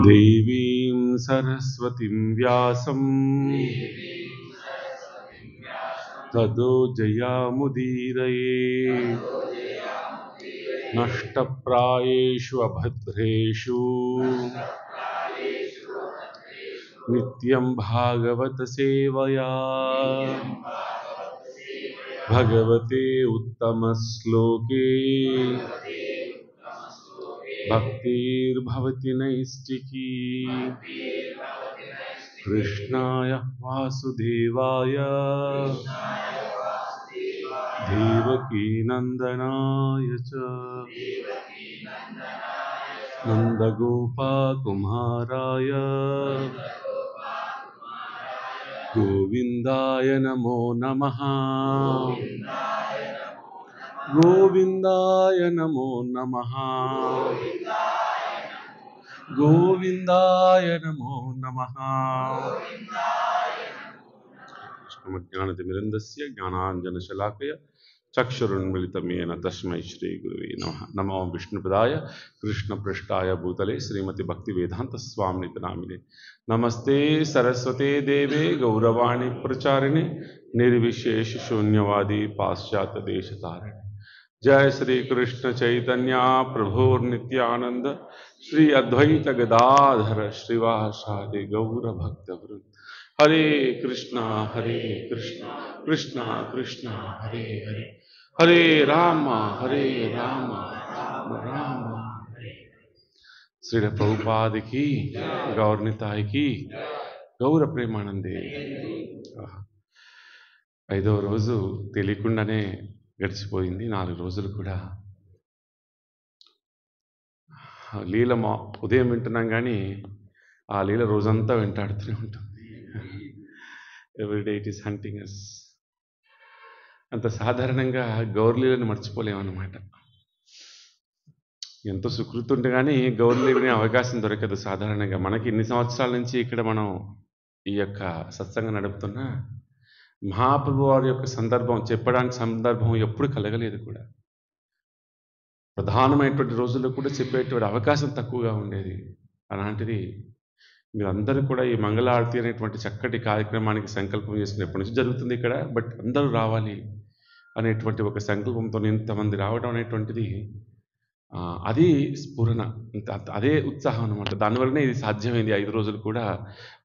దేవీం సరస్వతిం వ్యాసం తదో జయాముదీరయే. నష్టప్రాయేషు అభద్రేషు నిత్యం భాగవత సేవయా భగవతే ఉత్తమ శ్లోకే భక్తిర్భవతి నైష్టికీ. కృష్ణాయ వాసుదేవాయ దేవకీ నందనాయ చ నందగోపకుమారాయ గోవిందాయ నమో నమః. గోవిందాయ నమో నమః. గోవిందాయ నమో నమః. జ్ఞానతిమిరంధస్య జ్ఞానాంజనశలాకయ చక్షురున్మిళితమేన తస్మై శ్రీ గురువే నమః. నమో విష్ణుపదాయ కృష్ణపృష్ఠాయ భూతలే శ్రీమతి భక్తి వేదాంత స్వామినితి నామినే. నమస్తే సరస్వతే దేవే గౌరవాణి ప్రచారిణి నిర్విశేష శూన్యవాది పాశ్చాత్య దేశతారిణి. जय श्री कृष्ण चैतन्य प्रभुर्नित्यानंद श्री अद्वैत गदाधर श्रीवासादि गौर भक्त वृंद. हरे कृष्णा कृष्णा कृष्णा हरे हरे, हरे राम राम राम हरे. श्री प्रभुपाद की गौरनिताय की गौर प्रेमानंदे. 5వ రోజు తెలియకుండానే గడిచిపోయింది. 4 రోజులు కూడా లీల ఉదయం వింటున్నాం, కానీ ఆ లీల రోజంతా వెంటాడుతూనే ఉంటుంది. ఎవ్రీడే ఇట్ ఈస్ హంటింగ్ అస్. అంత సాధారణంగా గౌరలీలను మర్చిపోలేమన్నమాట. ఎంతో సుకృతి ఉంటే కానీ గౌరలీ వినే అవకాశం దొరకదు సాధారణంగా. మనకి ఇన్ని సంవత్సరాల నుంచి ఇక్కడ మనం ఈ యొక్క సత్సంగం నడుపుతున్నా మహాప్రభు వారి యొక్క సందర్భం చెప్పడానికి సందర్భం ఎప్పుడు కలగలేదు కూడా. ప్రధానమైనటువంటి రోజుల్లో కూడా చెప్పేటువంటి అవకాశం తక్కువగా ఉండేది. అలాంటిది మీరందరూ కూడా ఈ మంగళారతి అనేటువంటి చక్కటి కార్యక్రమానికి సంకల్పం చేసుకుని ఎప్పటి నుంచి జరుగుతుంది ఇక్కడ, బట్ అందరూ రావాలి అనేటువంటి ఒక సంకల్పంతో ఇంతమంది రావడం అనేటువంటిది అది స్ఫురణ, అదే ఉత్సాహం అనమాట. దానివల్లనే ఇది సాధ్యమైంది 5 రోజులు కూడా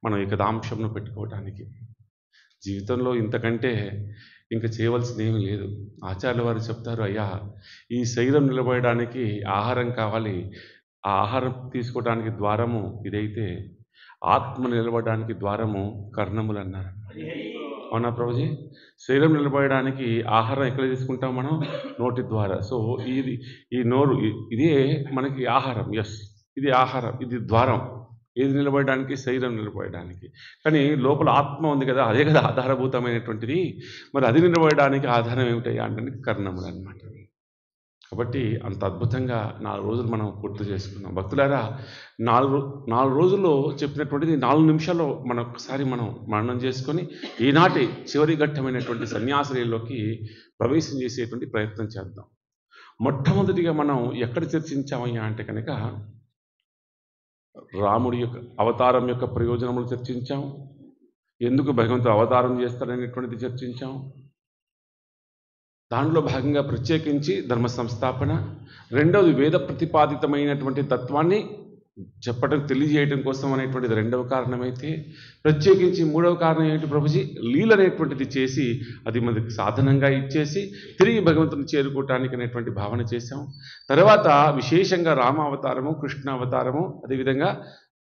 మనం ఈ కథాంశంను పెట్టుకోవడానికి. జీవితంలో ఇంతకంటే ఇంకా చేయవలసింది ఏమీ లేదు. ఆచార్యుల వారు చెప్తారు, అయ్యా ఈ శరీరం నిలబడడానికి ఆహారం కావాలి, ఆ ఆహారం తీసుకోవడానికి ద్వారము ఇదైతే ఆత్మ నిలబడడానికి ద్వారము కర్ణములు అన్నారు. అవునా ప్రభుజీ? శరీరం నిలబడడానికి ఆహారం ఎక్కడ తీసుకుంటాం మనం? నోటి ద్వారా. సో ఈ నోరు ఇదే మనకి ఆహారం. ఎస్, ఇది ఆహారం, ఇది ద్వారం. ఏది నిలబడడానికి? శరీరం నిలబడడానికి. కానీ లోపల ఆత్మ ఉంది కదా, అదే కదా ఆధారభూతమైనటువంటిది. మరి అది నిలబడడానికి ఆధారం ఏమిటయ్యా అంటే కర్ణములు అన్నమాట. కాబట్టి అంత అద్భుతంగా 4 రోజులు మనం పూర్తి చేసుకున్నాం. భక్తులారా, 4 రోజుల్లో చెప్పినటువంటిది 4 నిమిషాల్లో మనం ఒకసారి మనం మననం చేసుకొని ఈనాటి చివరి ఘట్టమైనటువంటి సన్యాసరీలోకి ప్రవేశం చేసేటువంటి ప్రయత్నం చేద్దాం. మొట్టమొదటిగా మనం ఎక్కడ చర్చించామయ్యా అంటే కనుక రాముడి యొక్క అవతారం యొక్క ప్రయోజనములు చర్చించాం. ఎందుకు భగవంతుడు అవతారం చేస్తాడనేటువంటిది చర్చించాం. దానిలో భాగంగా ప్రత్యేకించి ధర్మ సంస్థాపన, రెండవది వేద ప్రతిపాదితమైనటువంటి తత్వాన్ని చెప్పడం తెలియజేయడం కోసం అనేటువంటిది రెండవ కారణమైతే, ప్రత్యేకించి మూడవ కారణం ఏంటి ప్రభుజీ? లీల అనేటువంటిది చేసి అది మనకి సాధనంగా ఇచ్చేసి తిరిగి భగవంతుని చేరుకోవటానికి అనేటువంటి భావన చేశాం. తర్వాత విశేషంగా రామావతారము, కృష్ణావతారము, అదేవిధంగా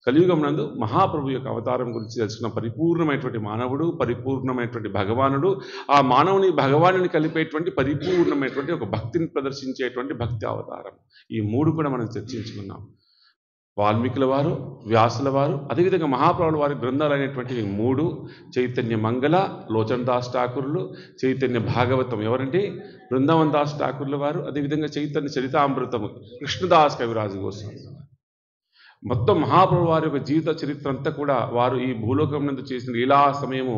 కలియుగమునందు మహాప్రభు యొక్క అవతారం గురించి తెలుసుకున్న పరిపూర్ణమైనటువంటి మానవుడు, పరిపూర్ణమైనటువంటి భగవానుడు, ఆ మానవుని భగవానుని కలిపేటువంటి పరిపూర్ణమైనటువంటి ఒక భక్తిని ప్రదర్శించేటువంటి భక్తి అవతారం. ఈ 3 కూడా మనం చర్చించుకున్నాం. వాల్మీకుల వారు, వ్యాసుల వారు, అదేవిధంగా మహాప్రభుల వారి గ్రంథాలు అనేటువంటివి 3. చైతన్య మంగళ, లోచన్ దాస్ ఠాకూర్లు, చైతన్య భాగవతం ఎవరంటే బృందావన్ దాస్ ఠాకూర్ల వారు, అదేవిధంగా చైతన్య చరితామృతము కృష్ణదాస్ కవిరాజు గోస్వామి. మొత్తం మహాప్రభు వారి యొక్క జీవిత చరిత్ర అంతా కూడా వారు ఈ భూలోకం నందు చేసిన లీలా సమయము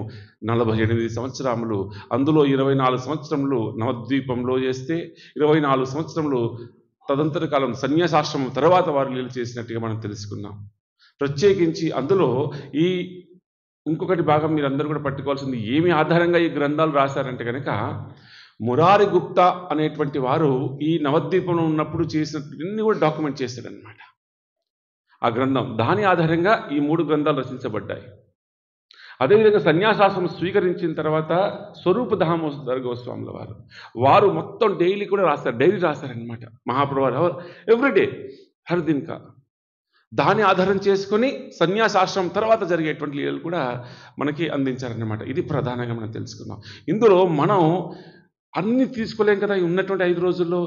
48 సంవత్సరములు. అందులో 24 సంవత్సరములు నవద్వీపంలో చేస్తే 24 సంవత్సరములు తదంతర కాలం సన్యాసాశ్రమం తర్వాత వారు లీల చేసినట్టుగా మనం తెలుసుకున్నాం. ప్రత్యేకించి అందులో ఈ ఇంకొకటి భాగం మీరందరూ కూడా పట్టుకోవాల్సింది, ఏమి ఆధారంగా ఈ గ్రంథాలు రాశారంటే కనుక మురారి గుప్తా అనేటువంటి వారు ఈ నవద్వీపంలో ఉన్నప్పుడు చేసినన్ని కూడా డాక్యుమెంట్ చేశాడనమాట ఆ గ్రంథం. దాని ఆధారంగా ఈ 3 గ్రంథాలు రచించబడ్డాయి. అదేవిధంగా సన్యాసాశ్రమం స్వీకరించిన తర్వాత స్వరూప దామోదర గోస్వాముల వారు మొత్తం డైలీ కూడా రాస్తారు, డైరీ రాస్తారనమాట మహాప్రభు ఎవ్రీడే హర్ దిన్ కా. దాన్ని ఆధారం చేసుకొని సన్యాసాశ్రమం తర్వాత జరిగేటువంటి లీలలు కూడా మనకి అందించారనమాట. ఇది ప్రధానంగా మనం తెలుసుకుందాం. ఇందులో మనం అన్ని తీసుకోలేం కదా. ఉన్నటువంటి 5 రోజుల్లో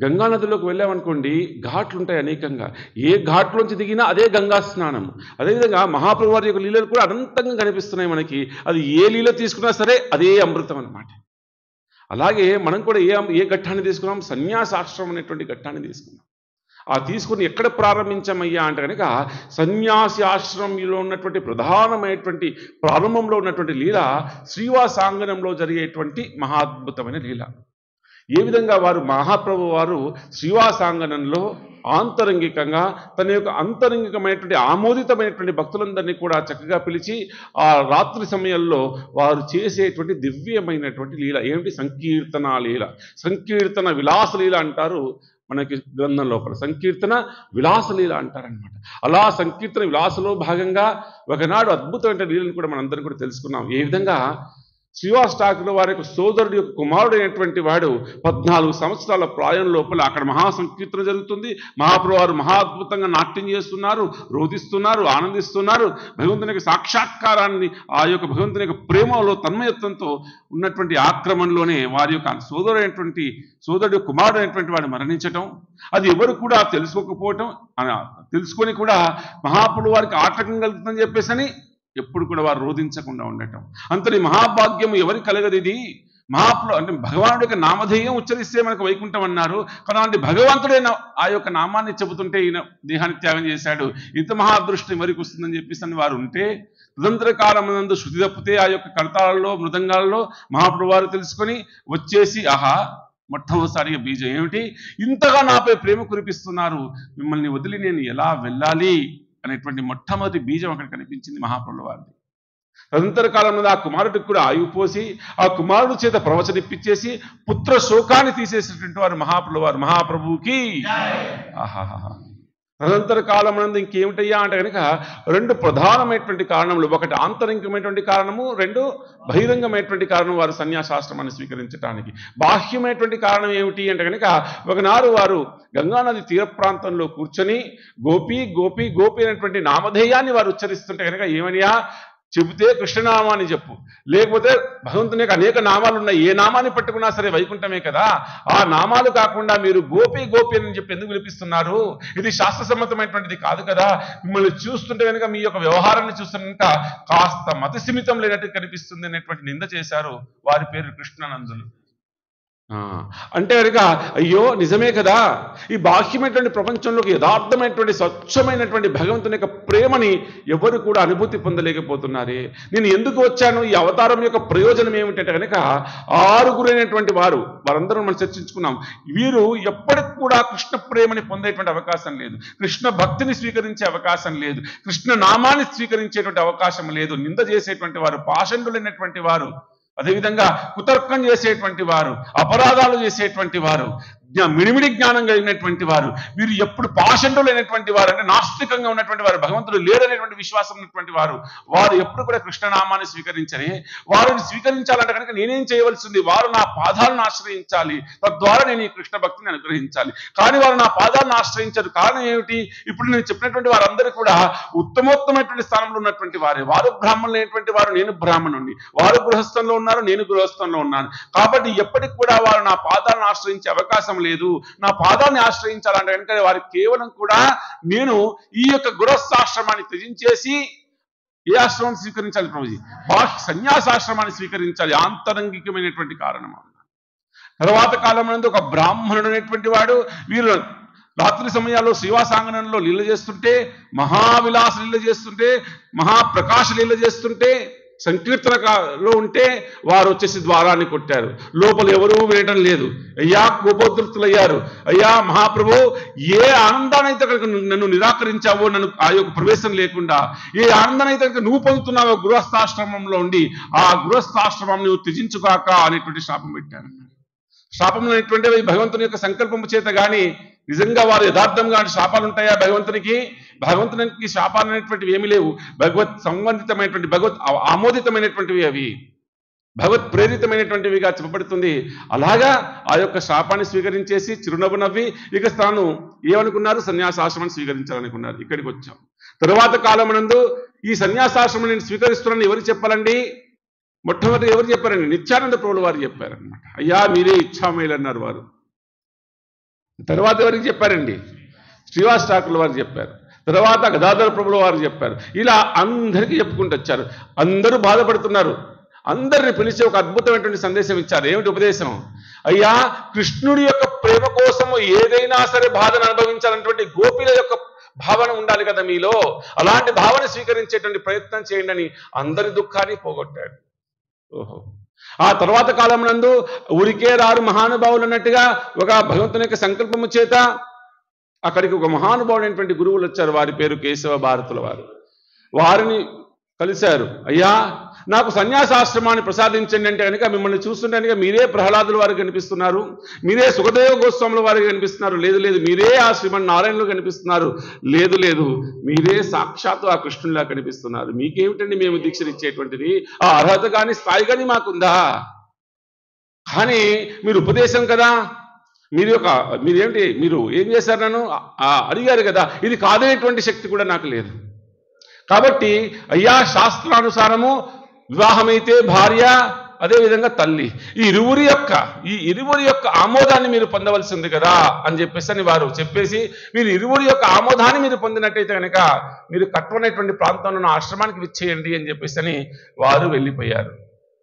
గంగా నదిలోకి వెళ్ళామనుకోండి, ఘాట్లు ఉంటాయి అనేకంగా. ఏ ఘాట్లోంచి దిగినా అదే గంగా స్నానం. అదేవిధంగా మహాప్రభు వారి యొక్క లీలలు కూడా అనంతంగా కనిపిస్తున్నాయి మనకి. అది ఏ లీల తీసుకున్నా సరే అదే అమృతం అనమాట. అలాగే మనం కూడా ఏ ఘట్టాన్ని తీసుకున్నాం? సన్యాసాశ్రమం అనేటువంటి ఘట్టాన్ని తీసుకున్నాం. ఆ తీసుకుని ఎక్కడ ప్రారంభించామయ్యా అంటే కనుక సన్యాసి ఆశ్రమంలో ఉన్నటువంటి ప్రధానమైనటువంటి ప్రారంభంలో ఉన్నటువంటి లీల శ్రీవాసాంగనంలో జరిగేటువంటి మహాద్భుతమైన లీల. ఏ విధంగా వారు మహాప్రభు వారు శ్రీవాసాంగనంలో ఆంతరంగికంగా తన యొక్క అంతరంగికమైనటువంటి ఆమోదితమైనటువంటి భక్తులందరినీ కూడా చక్కగా పిలిచి ఆ రాత్రి సమయంలో వారు చేసేటువంటి దివ్యమైనటువంటి లీల ఏమిటి? సంకీర్తన లీల, సంకీర్తన విలాస లీల అంటారు మనకి గ్రంథం లోపల. సంకీర్తన విలాసలీల అంటారనమాట. అలా సంకీర్తన విలాసలో భాగంగా ఒకనాడు అద్భుతమైన లీలను కూడా మనందరం కూడా తెలుసుకున్నాం. ఏ విధంగా శ్రీవాస్ ఠాకూర్ వారి యొక్క సోదరుడు యొక్క కుమారుడైనటువంటి వాడు 14 సంవత్సరాల ప్రాయం లోపల అక్కడ మహాసంకీర్తన జరుగుతుంది. మహాప్రభు వారు మహాద్భుతంగా నాట్యం చేస్తున్నారు, రోధిస్తున్నారు, ఆనందిస్తున్నారు. భగవంతుని యొక్క సాక్షాత్కారాన్ని, ఆ యొక్క భగవంతుని యొక్క ప్రేమలో తన్మయత్వంతో ఉన్నటువంటి ఆక్రమణలోనే వారి యొక్క సోదరుడు కుమారుడైనటువంటి వాడు మరణించటం, అది ఎవరు కూడా తెలుసుకోకపోవటం, తెలుసుకొని కూడా మహాప్రభు వారికి ఆటంకం కలుగుతుందని చెప్పేసి ఎప్పుడు కూడా వారు రోధించకుండా ఉండటం. అంతటి మహాభాగ్యము ఎవరికి కలగదు? ఇది మహాప్రభు అంటే భగవానుడి యొక్క నామధేయం ఉచ్చరిస్తే మనకు వైకుంఠం అన్నారు. కానీ భగవంతుడైన ఆ యొక్క నామాన్ని చెబుతుంటే ఈయన దేహాన్ని త్యాగం చేశాడు, ఇంత మహాదృష్టి ఎవరికి వస్తుందని చెప్పేసి అని వారు ఉంటే, తదంతర కాలమునందు శృతి తప్పితే ఆ యొక్క కర్తాలలో మృదంగాలలో మహాప్రభు వారు తెలుసుకొని వచ్చేసి, ఆహా మొట్టమొదటిసారిగా బీజం ఏమిటి? ఇంతగా నాపై ప్రేమ కురిపిస్తున్నారు, మిమ్మల్ని వదిలి నేను ఎలా వెళ్ళాలి అనేటువంటి మొట్టమొదటి బీజం అక్కడ కనిపించింది మహాప్రభుల వారిది. తదంతర కాలంలో ఆ కుమారుడికి కూడా ఆయువు పోసి ఆ కుమారుడు చేత ప్రవచన ఇప్పించేసి పుత్ర శోకాన్ని తీసేసినటువంటి వారు మహాప్రభువుకి. ఆహాహా. తదంతర కాలమునందు ఇంకేమిటయ్యా అంటే కనుక 2 ప్రధానమైనటువంటి కారణములు, ఒకటి ఆంతరంగికమైనటువంటి కారణము, 2 బహిరంగమైనటువంటి కారణం వారు సన్యాసాశ్రమాన్ని స్వీకరించడానికి. బాహ్యమైనటువంటి కారణం ఏమిటి అంటే కనుక ఒకనాడు వారు గంగానది తీర ప్రాంతంలో కూర్చొని గోపి గోపి గోపి అనేటువంటి నామధేయాన్ని వారు ఉచ్చరిస్తుంటే కనుక ఏమనియా చెబితే కృష్ణనామాన్ని చెప్పు, లేకపోతే భగవంతుని యొక్క అనేక నామాలు ఉన్నాయి, ఏ నామాన్ని పట్టుకున్నా సరే వైకుంఠమే కదా, ఆ నామాలు కాకుండా మీరు గోపి గోపి అని చెప్పి ఎందుకు వినిపిస్తున్నారు? ఇది శాస్త్రసమ్మతమైనటువంటిది కాదు కదా. మిమ్మల్ని చూస్తుంటే కనుక మీ యొక్క వ్యవహారాన్ని చూస్తుంట కాస్త మతసిమితం లేనట్టు కనిపిస్తుంది అనేటువంటి నింద చేశారు. వారి పేరు కృష్ణానందులు. అంటే కనుక అయ్యో నిజమే కదా, ఈ బాహ్యమైనటువంటి ప్రపంచంలోకి యథార్థమైనటువంటి స్వచ్ఛమైనటువంటి భగవంతుని యొక్క ప్రేమని ఎవరు కూడా అనుభూతి పొందలేకపోతున్నారే. నేను ఎందుకు వచ్చాను? ఈ అవతారం యొక్క ప్రయోజనం ఏమిటంటే కనుక 6 వారందరూ మనం చర్చించుకున్నాం. వీరు ఎప్పటికి కూడా కృష్ణ ప్రేమని పొందేటువంటి అవకాశం లేదు, కృష్ణ భక్తిని స్వీకరించే అవకాశం లేదు, కృష్ణ నామాన్ని స్వీకరించేటువంటి అవకాశం లేదు. నింద చేసేటువంటి వారు, పాషండులైనటువంటి వారు, అదేవిధంగా కుతర్కం చేసేటువంటి వారు, అపరాధాలు చేసేటువంటి వారు, మిడిమిడి జ్ఞానం కలిగినటువంటి వారు, వీరు ఎప్పుడు పాషండులైనటువంటి వారు, అంటే నాస్తికంగా ఉన్నటువంటి వారు, భగవంతుడు లేడనేటువంటి విశ్వాసం ఉన్నటువంటి వారు, వారు ఎప్పుడు కూడా కృష్ణనామాన్ని స్వీకరించని. వారిని స్వీకరించాలంటే కనుక నేనేం చేయవలసింది? వారు నా పాదాలను ఆశ్రయించాలి, తద్వారా నేను ఈ కృష్ణ భక్తిని అనుగ్రహించాలి. కానీ వారు నా పాదాలను ఆశ్రయించారు. కారణం ఏమిటి? ఇప్పుడు నేను చెప్పినటువంటి వారందరూ కూడా ఉత్తమోత్తమైనటువంటి స్థానంలో ఉన్నటువంటి వారే. వారు బ్రాహ్మణులైనటువంటి వారు, నేను బ్రాహ్మణుణ్ణి, వారు గృహస్థంలో ఉన్నారు, నేను గృహస్థంలో ఉన్నాను. కాబట్టి ఎప్పటికి కూడా వారు నా పాదాలను ఆశ్రయించే అవకాశం లేదు. నా పాదాన్ని ఆశ్రయించాలంటే కనుక వారికి కేవలం కూడా నేను ఈ యొక్క గృహస్థాశ్రమాన్ని త్యజించేసి ఏ ఆశ్రమం స్వీకరించాలి ప్రభుజీ? సన్యాసాశ్రమాన్ని స్వీకరించాలి. ఆంతరంగికమైనటువంటి కారణం. తర్వాత కాలంలో ఒక బ్రాహ్మణుడు అనేటువంటి వాడు, వీరు రాత్రి సమయాల్లో శ్రీవాసాంగనంలో లీల చేస్తుంటే, మహావిలాస లీల చేస్తుంటే, మహాప్రకాశ లీల చేస్తుంటే సంకీర్తనలో ఉంటే వారు వచ్చేసి ద్వారాన్ని కొట్టారు. లోపల ఎవరూ వినటం లేదు. అయ్యా కోపోద్రిక్తులయ్యారు. అయ్యా మహాప్రభు, ఏ ఆనందానైతే కనుక నన్ను నిరాకరించావో, నన్ను ఆ యొక్క ప్రవేశం లేకుండా ఏ ఆనందానైతే కనుక నువ్వు పొందుతున్నావో గృహస్థాశ్రమంలో ఉండి, ఆ గృహస్థాశ్రమం నువ్వు త్యజించుగాక అనేటువంటి శాపం పెట్టాను. శాపం అనేటువంటివి భగవంతుని యొక్క సంకల్పము చేత కానీ నిజంగా వారు యథార్థంగా శాపాలు ఉంటాయా భగవంతునికి? భగవంతునికి శాపాలు అనేటువంటివి ఏమీ లేవు. భగవత్ సంబంధితమైనటువంటి, భగవత్ ఆమోదితమైనటువంటివి, అవి భగవత్ ప్రేరితమైనటువంటివిగా చెప్పబడుతుంది. అలాగా ఆ యొక్క శాపాన్ని స్వీకరించేసి చిరునవ్వు నవ్వి ఇక తాను ఏమనుకున్నారు? సన్యాసాశ్రమాన్ని స్వీకరించాలనుకున్నారు. ఇక్కడికి వచ్చాం. తరువాత కాలమునందు ఈ సన్యాసాశ్రమం నేను స్వీకరిస్తున్నాను ఎవరు చెప్పాలండి? మొట్టమొదటి ఎవరు చెప్పారండి? నిత్యానంద ప్రభులు వారు చెప్పారనమాట. అయ్యా మీరే ఇచ్చామేలు అన్నారు వారు. తర్వాత ఎవరికి చెప్పారండి? శ్రీవాస్ ఠాకూర్ వారు చెప్పారు. తర్వాత గదాధర ప్రభుల వారు చెప్పారు. ఇలా అందరికీ చెప్పుకుంటూ వచ్చారు. అందరూ బాధపడుతున్నారు. అందరిని పిలిచి ఒక అద్భుతమైనటువంటి సందేశం ఇచ్చారు. ఏమిటి ఉపదేశం? అయ్యా కృష్ణుడి యొక్క ప్రేమ కోసము ఏదైనా సరే బాధను అనుభవించాలన్నటువంటి గోపిల యొక్క భావన ఉండాలి కదా మీలో. అలాంటి భావన స్వీకరించేటువంటి ప్రయత్నం చేయండి అని అందరి దుఃఖాన్ని పోగొట్టాడు. ఓహో, ఆ తర్వాత కాలం నందు ఊరికే రారు మహానుభావులు అన్నట్టుగా ఒక భగవంతుని యొక్క సంకల్పము చేత అక్కడికి ఒక మహానుభావుడైనటువంటి గురువులు వచ్చారు. వారి పేరు కేశవ భారతుల వారు. వారిని కలిశారు. అయ్యా నాకు సన్యాసాశ్రమాన్ని ప్రసాదించండి అంటే కనుక మిమ్మల్ని చూస్తుంటే కనుక మీరే ప్రహ్లాదుల వారికి కనిపిస్తున్నారు, మీరే సుఖదేవ గోస్వాముల వారికి కనిపిస్తున్నారు, లేదు లేదు మీరే ఆ శ్రీమన్నారాయణలో కనిపిస్తున్నారు, లేదు లేదు మీరే సాక్షాత్తు ఆ కృష్ణునిలా కనిపిస్తున్నారు. మీకేమిటండి మేము దీక్షనిచ్చేటువంటిది? ఆ అర్హత కానీ స్థాయి కానీ మాకుందా? కానీ మీరు ఉపదేశం కదా, మీరు ఏం చేశారు? నన్ను అడిగారు కదా, ఇది కాదనేటువంటి శక్తి కూడా నాకు లేదు. కాబట్టి అయ్యా శాస్త్రానుసారము వివాహమైతే భార్య, అదేవిధంగా తల్లి, ఈ ఇరువురి యొక్క ఆమోదాన్ని మీరు పొందవలసింది కదా అని చెప్పేసి వారు చెప్పేసి, మీరు ఇరువురి యొక్క ఆమోదాన్ని మీరు పొందినట్టయితే కనుక మీరు కట్టనటువంటి ప్రాంతంలో ఆశ్రమానికి విచ్చేయండి అని చెప్పేసి వారు వెళ్ళిపోయారు.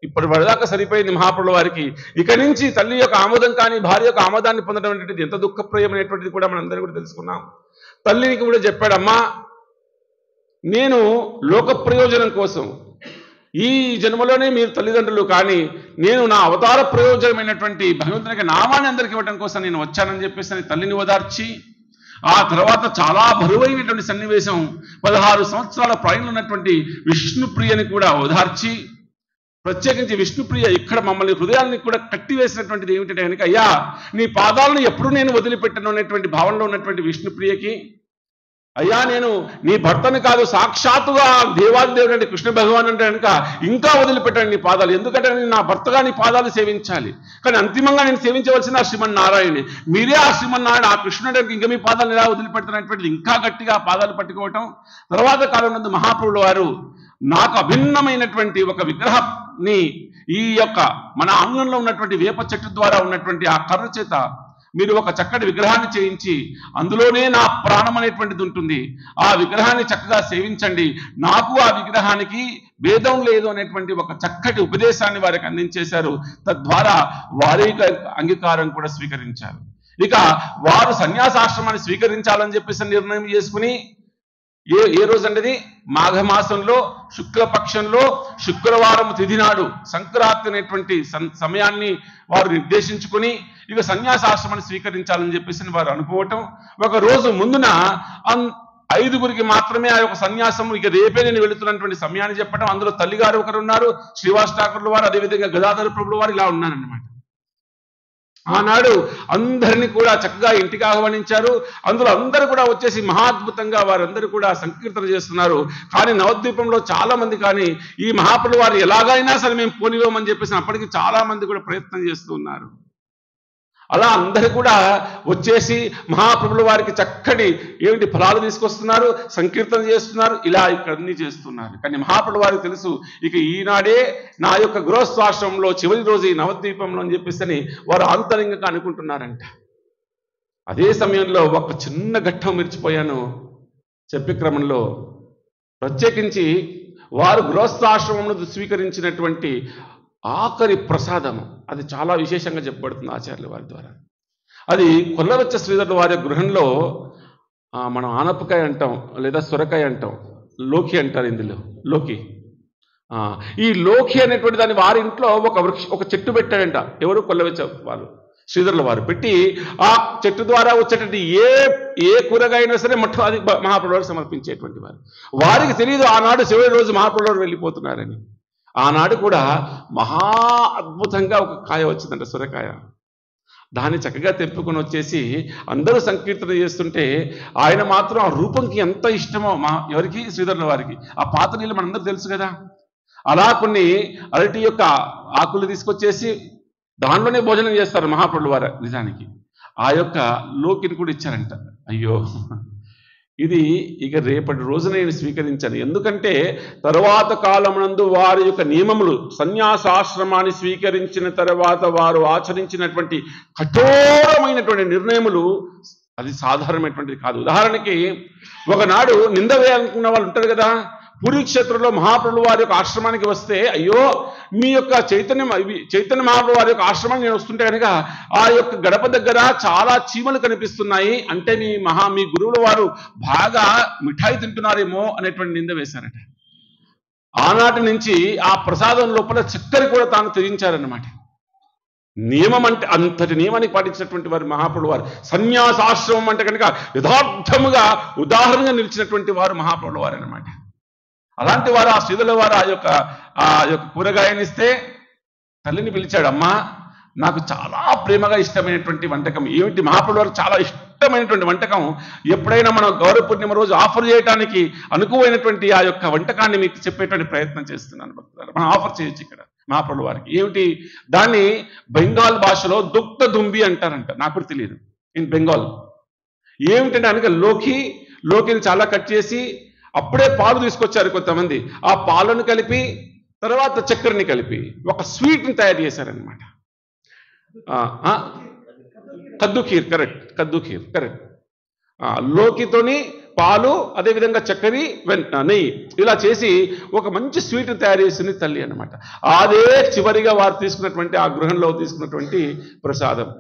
ఇప్పుడు వరదాకా సరిపోయింది మహాప్రభుల వారికి. ఇక నుంచి తల్లి యొక్క ఆమోదం కానీ భార్య యొక్క ఆమోదాన్ని పొందడం అనేటువంటిది ఎంత దుఃఖప్రియమైనటువంటిది కూడా మనందరం కూడా తెలుసుకున్నాం. తల్లికి కూడా చెప్పాడమ్మా, నేను లోక ప్రయోజనం కోసం ఈ జన్మలోనే మీరు తల్లిదండ్రులు, కానీ నేను నా అవతార ప్రయోజనమైనటువంటి భగవంతునికి నామాన్ని అందరికి ఇవ్వడం కోసం నేను వచ్చానని చెప్పేసి తల్లిని ఓదార్చి, ఆ తర్వాత చాలా బరువైనటువంటి సన్నివేశం 16 సంవత్సరాల ప్రాయంలో ఉన్నటువంటి విష్ణుప్రియని కూడా ఓదార్చి, ప్రత్యేకించి విష్ణుప్రియ ఇక్కడ మమ్మల్ని హృదయాన్ని కూడా కట్టివేసినటువంటిది ఏమిటంటే కనుక, అయ్యా నీ పాదాలను ఎప్పుడు నేను వదిలిపెట్టను అనేటువంటి భావనలో ఉన్నటువంటి విష్ణుప్రియకి, అయ్యా నేను నీ భర్తను కాదు సాక్షాత్తుగా దేవాదేవుడు అంటే కృష్ణ భగవాన్ అంటే కనుక ఇంకా వదిలిపెట్టాను నీ పాదాలు, ఎందుకంటే నేను నా భర్తగా నీ పాదాలు సేవించాలి, కానీ అంతిమంగా నేను సేవించవలసిన ఆ శ్రీమన్నారాయణి, మీరే ఆ శ్రీమన్నారాయణ, ఆ కృష్ణుడు ఇంకా మీ పాదాలను ఎలా వదిలిపెడతానటువంటిది ఇంకా గట్టిగా పాదాలు పట్టుకోవటం. తర్వాత కాలం నందు మహాప్రభుల వారు నాకు అభిన్నమైనటువంటి ఒక విగ్రహాన్ని ఈ యొక్క మన ఆంగ్లంలో ఉన్నటువంటి వేప చెట్టు ద్వారా ఉన్నటువంటి ఆ కర్ర చేత మీరు ఒక చక్కటి విగ్రహాన్ని చేయించి అందులోనే నా ప్రాణం అనేటువంటిది ఉంటుంది, ఆ విగ్రహాన్ని చక్కగా సేవించండి, నాకు ఆ విగ్రహానికి భేదం లేదు అనేటువంటి ఒక చక్కటి ఉపదేశాన్ని వారికి అందించేశారు. తద్వారా వారి అంగీకారం కూడా స్వీకరించారు. ఇక వారు సన్యాసాశ్రమాన్ని స్వీకరించాలని చెప్పేసి నిర్ణయం చేసుకుని ఏ రోజు అంటది మాఘమాసంలో శుక్లపక్షంలో శుక్రవారం తిథి నాడు సంక్రాంతి అనేటువంటి సమయాన్ని వారు నిర్దేశించుకుని ఇక సన్యాసాశ్రమాన్ని స్వీకరించాలని చెప్పేసి వారు అనుకోవటం. ఒక రోజు ముందున 5గురికి మాత్రమే ఆ యొక్క సన్యాసం ఇక రేపే నేను వెళుతున్నటువంటి సమయాన్ని చెప్పడం. అందులో తల్లిగారు ఒకరు ఉన్నారు, శ్రీవాస్ ఠాకూర్ల వారు, అదేవిధంగా గదాధర ప్రభుల వారు, ఇలా ఉన్నారన్నమాట. ఆనాడు అందరినీ కూడా చక్కగా ఇంటికి ఆహ్వానించారు. అందులో అందరూ కూడా వచ్చేసి మహాద్భుతంగా వారందరూ కూడా సంకీర్తన చేస్తున్నారు. కానీ నవద్వీపంలో చాలా మంది కానీ ఈ మహాప్రభుల వారు ఎలాగైనా సరే మేము పోనివ్వమని చెప్పేసి అప్పటికి చాలా మంది కూడా ప్రయత్నం చేస్తూ ఉన్నారు. అలా అందరూ కూడా వచ్చేసి మహాప్రభుల వారికి చక్కటి ఫలాలు తీసుకొస్తున్నారు, సంకీర్తన చేస్తున్నారు, ఇలా ఇక్కడ అన్ని చేస్తున్నారు. కానీ మహాప్రభుల వారికి తెలుసు ఇక ఈనాడే నా యొక్క గృహస్థాశ్రమంలో చివరి రోజు ఈ నవద్వీపంలో అని చెప్పేసి వారు ఆంతరంగంగా అనుకుంటున్నారంట. అదే సమయంలో ఒక చిన్న ఘట్టం మర్చిపోయాను చెప్పే క్రమంలో. ప్రత్యేకించి వారు గృహస్థాశ్రమంలో స్వీకరించినటువంటి ఆఖరి ప్రసాదము అది చాలా విశేషంగా చెప్పబడుతుంది ఆచార్యుల వారి ద్వారా. అది కొల్లవచ్చ శ్రీధరుల వారి గృహంలో మనం ఆనపకాయ అంటాం, లేదా సొరకాయ అంటాం, లోకి అంటారు, ఇందులో లోకి ఈ లోకి అనేటువంటి దాన్ని వారి ఇంట్లో ఒక చెట్టు పెట్టాడంట. ఎవరు? కొల్లవెచ్చ వాళ్ళు, శ్రీధరుల వారు పెట్టి ఆ చెట్టు ద్వారా వచ్చేటువంటి ఏ కూరగాయ అయినా సరే అది మహాప్రభువారికి సమర్పించేటువంటి వారు. వారికి తెలియదు ఆనాడు చివరి రోజు మహాప్రభువారు వెళ్ళిపోతున్నారని. ఆనాడు కూడా మహా అద్భుతంగా ఒక కాయ వచ్చిందంట, సొరకాయ. దాన్ని చక్కగా తెంపుకొని వచ్చేసి అందరూ సంకీర్తన చేస్తుంటే ఆయన మాత్రం ఆ రూపంకి ఎంత ఇష్టమో ఎవరికి? శ్రీధరుల వారికి. ఆ పాత నీళ్ళు మనందరూ తెలుసు కదా. అలా కొన్ని అరటి యొక్క ఆకులు తీసుకొచ్చేసి దానిలోనే భోజనం చేస్తారు మహాప్రభుల వారు. నిజానికి ఆ యొక్క లోకిని కూడా ఇచ్చారంట. అయ్యో, ఇది ఇక రేపటి రోజున నేను స్వీకరించాను. ఎందుకంటే తరువాత కాలమునందు వారి యొక్క నియమములు, సన్యాసాశ్రమాన్ని స్వీకరించిన తర్వాత వారు ఆచరించినటువంటి కఠోరమైనటువంటి నిర్ణయములు అది సాధారణమైనటువంటిది కాదు. ఉదాహరణకి ఒకనాడు నింద వేయాలనుకున్న వాళ్ళు ఉంటారు కదా. కురుక్షేత్రంలో మహాప్రభుల వారి యొక్క ఆశ్రమానికి వస్తే, అయ్యో మీ యొక్క చైతన్య మహాప్రభుల వారి యొక్క ఆశ్రమానికి నేను వస్తుంటే కనుక ఆ యొక్క గడప దగ్గర చాలా చీమలు కనిపిస్తున్నాయి, అంటే మీ గురువుల వారు బాగా మిఠాయి తింటున్నారేమో అనేటువంటి నింద వేశారట. ఆనాటి నుంచి ఆ ప్రసాదం లోపల చక్కెర కూడా తాను తెగించారన్నమాట. నియమం అంటే అంతటి నియమానికి పాటించినటువంటి వారు మహాప్రభుల వారు. సన్యాసాశ్రమం అంటే కనుక యథార్థముగా ఉదాహరణగా నిలిచినటువంటి వారు మహాప్రభుల వారు అన్నమాట. అలాంటి వారు ఆ శ్రీధరుల వారు ఆ యొక్క కూరగాయనిస్తే తల్లిని పిలిచాడు. అమ్మా, నాకు చాలా ప్రేమగా ఇష్టమైనటువంటి వంటకం ఏమిటి? మహాప్రభుల వారు చాలా ఇష్టమైనటువంటి వంటకం. ఎప్పుడైనా మనం గౌరవ పూర్ణిమ రోజు ఆఫర్ చేయడానికి అనుకువైనటువంటి ఆ యొక్క వంటకాన్ని మీకు చెప్పేటువంటి ప్రయత్నం చేస్తున్నాను భక్తులారా. మనం ఆఫర్ చేయొచ్చు ఇక్కడ మహాప్రభుల వారికి. ఏమిటి? దాన్ని బెంగాల్ భాషలో దుక్త దుంబి అంటారంట. నాకు కూడా తెలియదు ఇన్ బెంగాల్. ఏమిటంటే అనగా లోకిని చాలా కట్ చేసి అప్పుడే పాలు తీసుకొచ్చారు కొంతమంది. ఆ పాలను కలిపి తర్వాత చక్కెరని కలిపి ఒక స్వీట్ని తయారు చేశారనమాట. కద్దు ఖీర్, కరెక్ట్. లోకితోని పాలు, అదేవిధంగా చక్కెర, నెయ్యి ఇలా చేసి ఒక మంచి స్వీట్ తయారు చేసింది తల్లి అనమాట. అదే చివరిగా వారు తీసుకున్నటువంటి ఆ గృహంలో తీసుకున్నటువంటి ప్రసాదం.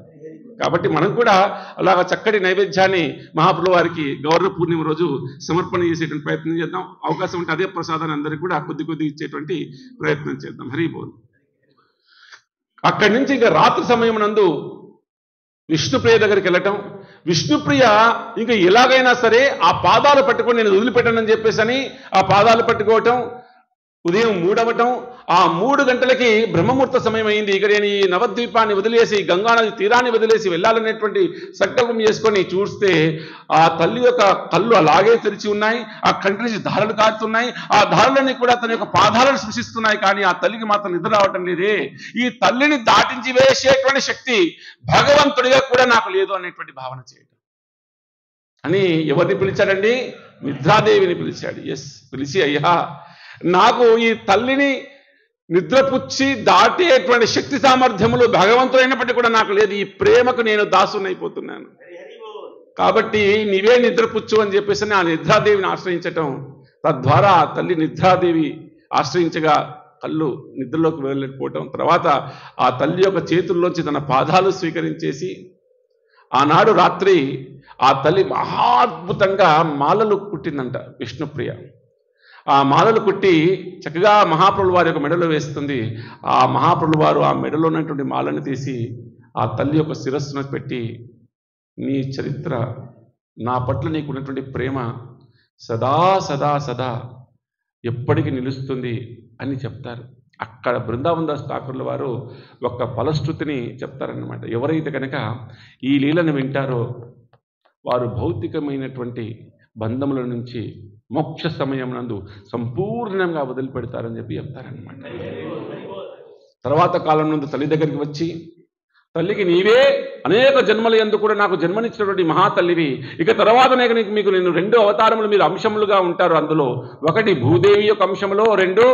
కాబట్టి మనం కూడా అలాగ చక్కటి నైవేద్యాన్ని మహాప్రభుల వారికి గౌరవ పూర్ణిమ రోజు సమర్పణ చేసేటువంటి ప్రయత్నం చేద్దాం. అవకాశం ఉంటే అదే ప్రసాదాన్ని అందరికీ కూడా కొద్ది ఇచ్చేటువంటి ప్రయత్నం చేద్దాం. హరి బోల్. అక్కడి నుంచి ఇంకా రాత్రి సమయం నందు విష్ణుప్రియ దగ్గరికి వెళ్ళటం. విష్ణుప్రియ ఇంకా ఎలాగైనా సరే ఆ పాదాలు పట్టుకొని నేను వదిలిపెట్టానని చెప్పేసి ఆ పాదాలు పట్టుకోవటం. ఉదయం 3 అవ్వటం. ఆ 3 గంటలకి బ్రహ్మముహూర్త సమయం అయింది. ఇక నేను ఈ నవద్వీపాన్ని వదిలేసి గంగానది తీరాన్ని వదిలేసి వెళ్ళాలనేటువంటి సంకల్పం చేసుకొని చూస్తే ఆ తల్లి యొక్క కళ్ళు అలాగే తెరిచి ఉన్నాయి. ఆ కంటి నుంచి ధారలు కారుతున్నాయి. ఆ ధారలన్నీ కూడా తన యొక్క పాదాలను స్పృశిస్తున్నాయి. కానీ ఆ తల్లికి మాత్రం నిద్ర రావటం లేదే. ఈ తల్లిని దాటించి వేసేటువంటి శక్తి భగవంతుడిగా కూడా నాకు లేదు అనేటువంటి భావన చేయటం అని ఎవరిని పిలిచాడండి? నిద్రాదేవిని పిలిచాడు. పిలిచి, అయ్యా, నాకు ఈ తల్లిని నిద్రపుచ్చి దాటేటువంటి శక్తి సామర్థ్యములు భగవంతుడైనప్పటికీ కూడా నాకు లేదు. ఈ ప్రేమకు నేను దాసునైపోతున్నాను. కాబట్టి నీవే నిద్రపుచ్చు అని చెప్పేసి ఆ నిద్రాదేవిని ఆశ్రయించటం. తద్వారా ఆ తల్లి నిద్రాదేవి ఆశ్రయించగా కళ్ళు నిద్రలోకి వెళ్ళకపోవటం. తర్వాత ఆ తల్లి యొక్క చేతుల్లోంచి తన పాదాలు స్వీకరించేసి ఆనాడు రాత్రి ఆ తల్లి మహాద్భుతంగా మాలలు కుట్టిందంట విష్ణుప్రియ. ఆ మాలలు కుట్టి చక్కగా మహాప్రభుల వారి యొక్క మెడలో వేస్తుంది. ఆ మహాప్రభుల వారు ఆ మెడలో ఉన్నటువంటి మాలను తీసి ఆ తల్లి యొక్క శిరస్సును పెట్టి, నీ చరిత్ర, నా పట్ల నీకున్నటువంటి ప్రేమ సదా సదా సదా ఎప్పటికీ నిలుస్తుంది అని చెప్తారు. అక్కడ బృందావన్ దాస్ ఠాకూర్ల వారు ఒక ఫలశ్రుతిని చెప్తారన్నమాట. ఎవరైతే కనుక ఈ లీలను వింటారో వారు భౌతికమైనటువంటి బంధముల నుంచి మోక్ష సమయం నందు సంపూర్ణంగా వదిలిపెడతారని చెప్పి చెప్తారనమాట. తర్వాత కాలం నందు తల్లి దగ్గరికి వచ్చి, తల్లికి నీవే అనేక జన్మల యందు కూడా నాకు జన్మనిచ్చినటువంటి మహాతల్లివి. ఇక తర్వాత మీకు నేను 2 అవతారములు మీరు అంశములుగా ఉంటారు. అందులో ఒకటి భూదేవి యొక్క అంశంలో, 2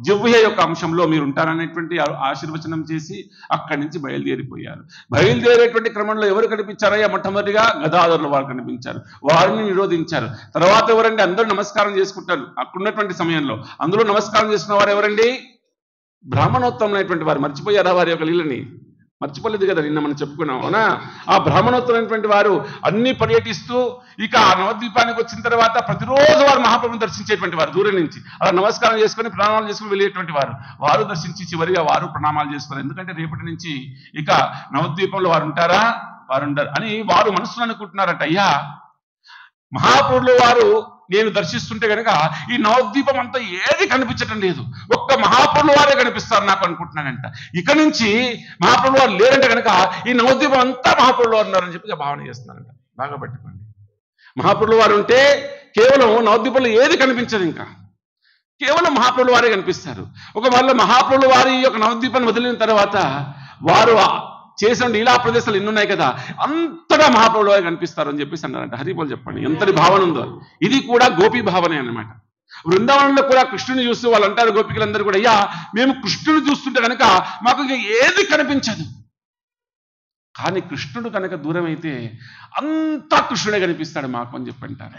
జివ్య యొక్క అంశంలో మీరు ఉంటారనేటువంటి ఆశీర్వచనం చేసి అక్కడి నుంచి బయలుదేరిపోయారు. బయలుదేరేటువంటి క్రమంలో ఎవరు కనిపించారయ్యా? మొట్టమొదటిగా గదాధరుల వారు కనిపించారు. వారిని నిరోధించారు. తర్వాత ఎవరండి? అందరూ నమస్కారం చేసుకుంటారు. అక్కడున్నటువంటి సమయంలో అందులో నమస్కారం చేసిన వారు ఎవరండి? బ్రాహ్మణోత్తములైనటువంటి వారు. మర్చిపోయారా వారి యొక్క లీలని? మర్చిపోలేదు కదా, నిన్న మనం చెప్పుకున్నాం అవునా. ఆ బ్రాహ్మణోత్తరైనటువంటి వారు అన్ని పర్యటిస్తూ ఇక ఆ నవద్వీపానికి వచ్చిన తర్వాత ప్రతిరోజు వారు మహాప్రభుని దర్శించేటువంటి వారు, దూరం నుంచి అలా నమస్కారం చేసుకొని ప్రణామాలు చేసుకుని వెళ్ళేటువంటి వారు దర్శించి చివరిగా వారు ప్రణామాలు చేసుకున్నారు. ఎందుకంటే రేపటి నుంచి ఇక నవద్వీపంలో వారు ఉంటారా, వారు ఉండరు అని వారు మనసులో అనుకుంటున్నారట. అయ్యా మహాప్రభులు వారు నేను దర్శిస్తుంటే కనుక ఈ నవద్వీపం అంతా ఏది కనిపించటం లేదు, ఒక్క మహాప్రభులు వారే కనిపిస్తారు నాకు అనుకుంటున్నానంట. ఇక నుంచి మహాప్రభులు వారు లేరంటే కనుక ఈ నవద్వీపం అంతా మహాప్రభులు వారు ఉన్నారని చెప్పి భావన చేస్తున్నారంట. బాగా పట్టుకోండి, మహాప్రభులు వారు ఉంటే కేవలం నవద్వీపంలో ఏది కనిపించదు, ఇంకా కేవలం మహాప్రభులు వారే కనిపిస్తారు. ఒకవేళ మహాప్రభులు వారి యొక్క నవద్వీపాన్ని వదిలిన తర్వాత వారు చేసిన లీలా ప్రదేశాలు ఎన్ని ఉన్నాయి కదా, అంతటా మహాప్రభులు వారు కనిపిస్తారు అని చెప్పేసి అన్నారంట. హరిబోల్ చెప్పండి, ఎంతటి భావన ఉందో. ఇది కూడా గోపీ భావనే అన్నమాట. బృందావనంలో కూడా కృష్ణుని చూస్తూ వాళ్ళు అంటారు, గోపికలందరూ కూడా, అయ్యా మేము కృష్ణుని చూస్తుంటే కనుక మాకు ఇంకా ఏది కనిపించదు. కానీ కృష్ణుడు కనుక దూరం అయితే అంతా కృష్ణుడే కనిపిస్తాడు మాకు అని చెప్పి అంటారు.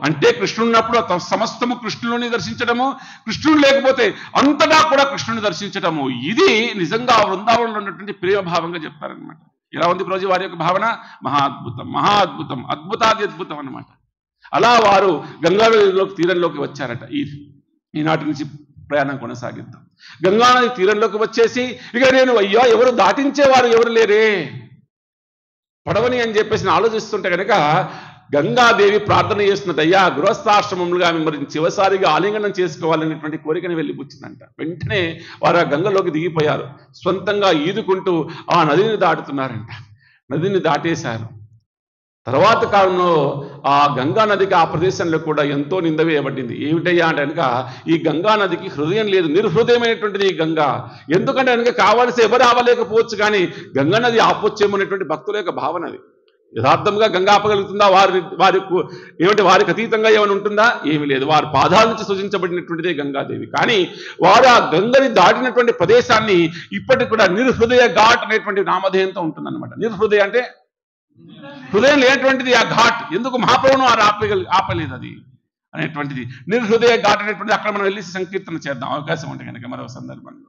అంటే కృష్ణుడు ఉన్నప్పుడు సమస్తము కృష్ణుని దర్శించడము, కృష్ణుడు లేకపోతే అంతటా కూడా కృష్ణుని దర్శించడము. ఇది నిజంగా బృందావనంలో ఉన్నటువంటి ప్రేమ భావంగా చెప్తారనమాట. ఎలా ఉంది రోజు వారి యొక్క భావన? మహా అద్భుతం, మహా అద్భుతం, అద్భుతాది అద్భుతం అనమాట. అలా వారు గంగానదిలోకి తీరంలోకి వచ్చారట. ఈనాటి నుంచి ప్రయాణం కొనసాగిద్దాం. గంగానది తీరంలోకి వచ్చేసి ఇక నేను అయ్యో ఎవరు దాటించేవారు ఎవరు లేరే పడవని అని చెప్పేసి ఆలోచిస్తుంటే కనుక గంగాదేవి ప్రార్థన చేస్తున్నట్టు, అయ్యా గృహస్థాశ్రమములుగా మిమ్మల్ని చివరిసారిగా ఆలింగనం చేసుకోవాలనేటువంటి కోరికను వెళ్ళిపుచ్చిందంట. వెంటనే వారు ఆ గంగలోకి దిగిపోయారు. స్వంతంగా ఈదుకుంటూ ఆ నదిని దాటుతున్నారంట. నదిని దాటేశారు. తర్వాత కాలంలో ఆ గంగా నదికి ఆ ప్రదేశంలో కూడా ఎంతో నింద వేయబడింది. ఏమిటయ్యా అంటే కనుక ఈ గంగా నదికి హృదయం లేదు, నిర్హృదయమైనటువంటిది ఈ గంగా. ఎందుకంటే కనుక కావాల్సి ఎవరు ఆపలేకపోవచ్చు, కానీ గంగా నది ఆపొచ్చేమనేటువంటి భక్తుల యొక్క భావన. అది యథార్థంగా గంగా ఆపగలుగుతుందా? వారికి అతీతంగా ఏమైనా ఉంటుందా? ఏమీ లేదు. వారి పాదాల నుంచి సృజించబడినటువంటిదే గంగాదేవి. కానీ వారు ఆ గంగని దాటినటువంటి ప్రదేశాన్ని ఇప్పటికి కూడా నిర్హృదయ ఘాట్ అనేటువంటి నామధేయంతో ఉంటుందన్నమాట. నిర్హృదయ అంటే హృదయం లేనటువంటిది ఆ ఘాట్. ఎందుకు మహాప్రభును వారు ఆపలేదు అది అనేటువంటిది. నిర్హృదయ ఘాట్ అనేటువంటిది అక్కడ మనం వెళ్ళి సంకీర్తన చేద్దాం అవకాశం ఉంటే కనుక మరో సందర్భంలో.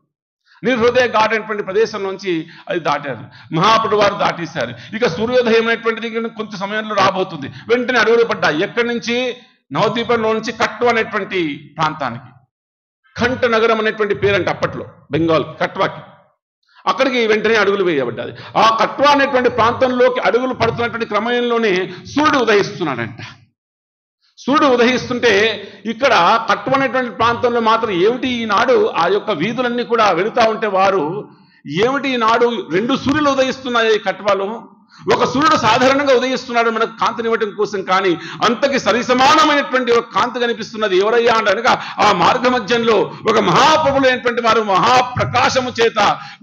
నిర్హృదయ ఘాట్ అనేటువంటి ప్రదేశం నుంచి అది దాటారు, మహాప్రభు వారు దాటేశారు. ఇక సూర్యోదయం అనేటువంటిది కొంత సమయంలో రాబోతుంది. వెంటనే అడుగులు పడ్డాయి. ఎక్కడి నుంచి? నవద్వీపంలో నుంచి కట్వ అనేటువంటి ప్రాంతానికి. కంఠ నగరం అనేటువంటి పేరంటే అప్పట్లో బెంగాల్ కట్వాకి. అక్కడికి వెంటనే అడుగులు వేయబడ్డాది. ఆ కట్వా అనేటువంటి ప్రాంతంలోకి అడుగులు పడుతున్నటువంటి క్రమంలోనే సూర్యుడు ఉదయిస్తున్నాడంట. సూర్యుడు ఉదయిస్తుంటే ఇక్కడ కట్వ అనేటువంటి ప్రాంతంలో మాత్రం ఏమిటి ఈనాడు ఆ యొక్క వీధులన్నీ కూడా వెళుతూ ఉంటే వారు ఏమిటి ఈనాడు 2 సూర్యులు ఉదయిస్తున్నాయి కట్వాలో. ఒక సూర్యుడు సాధారణంగా ఉదయిస్తున్నాడు మనకు కాంతినివ్వటం కోసం, కానీ అంతకి సరిసమానమైనటువంటి ఒక కాంతి కనిపిస్తున్నది. ఎవరయ్యా అంటే కనుక ఆ మార్గ మధ్యంలో ఒక మహాప్రభులు అయినటువంటి వారు మహాప్రకాశము చేత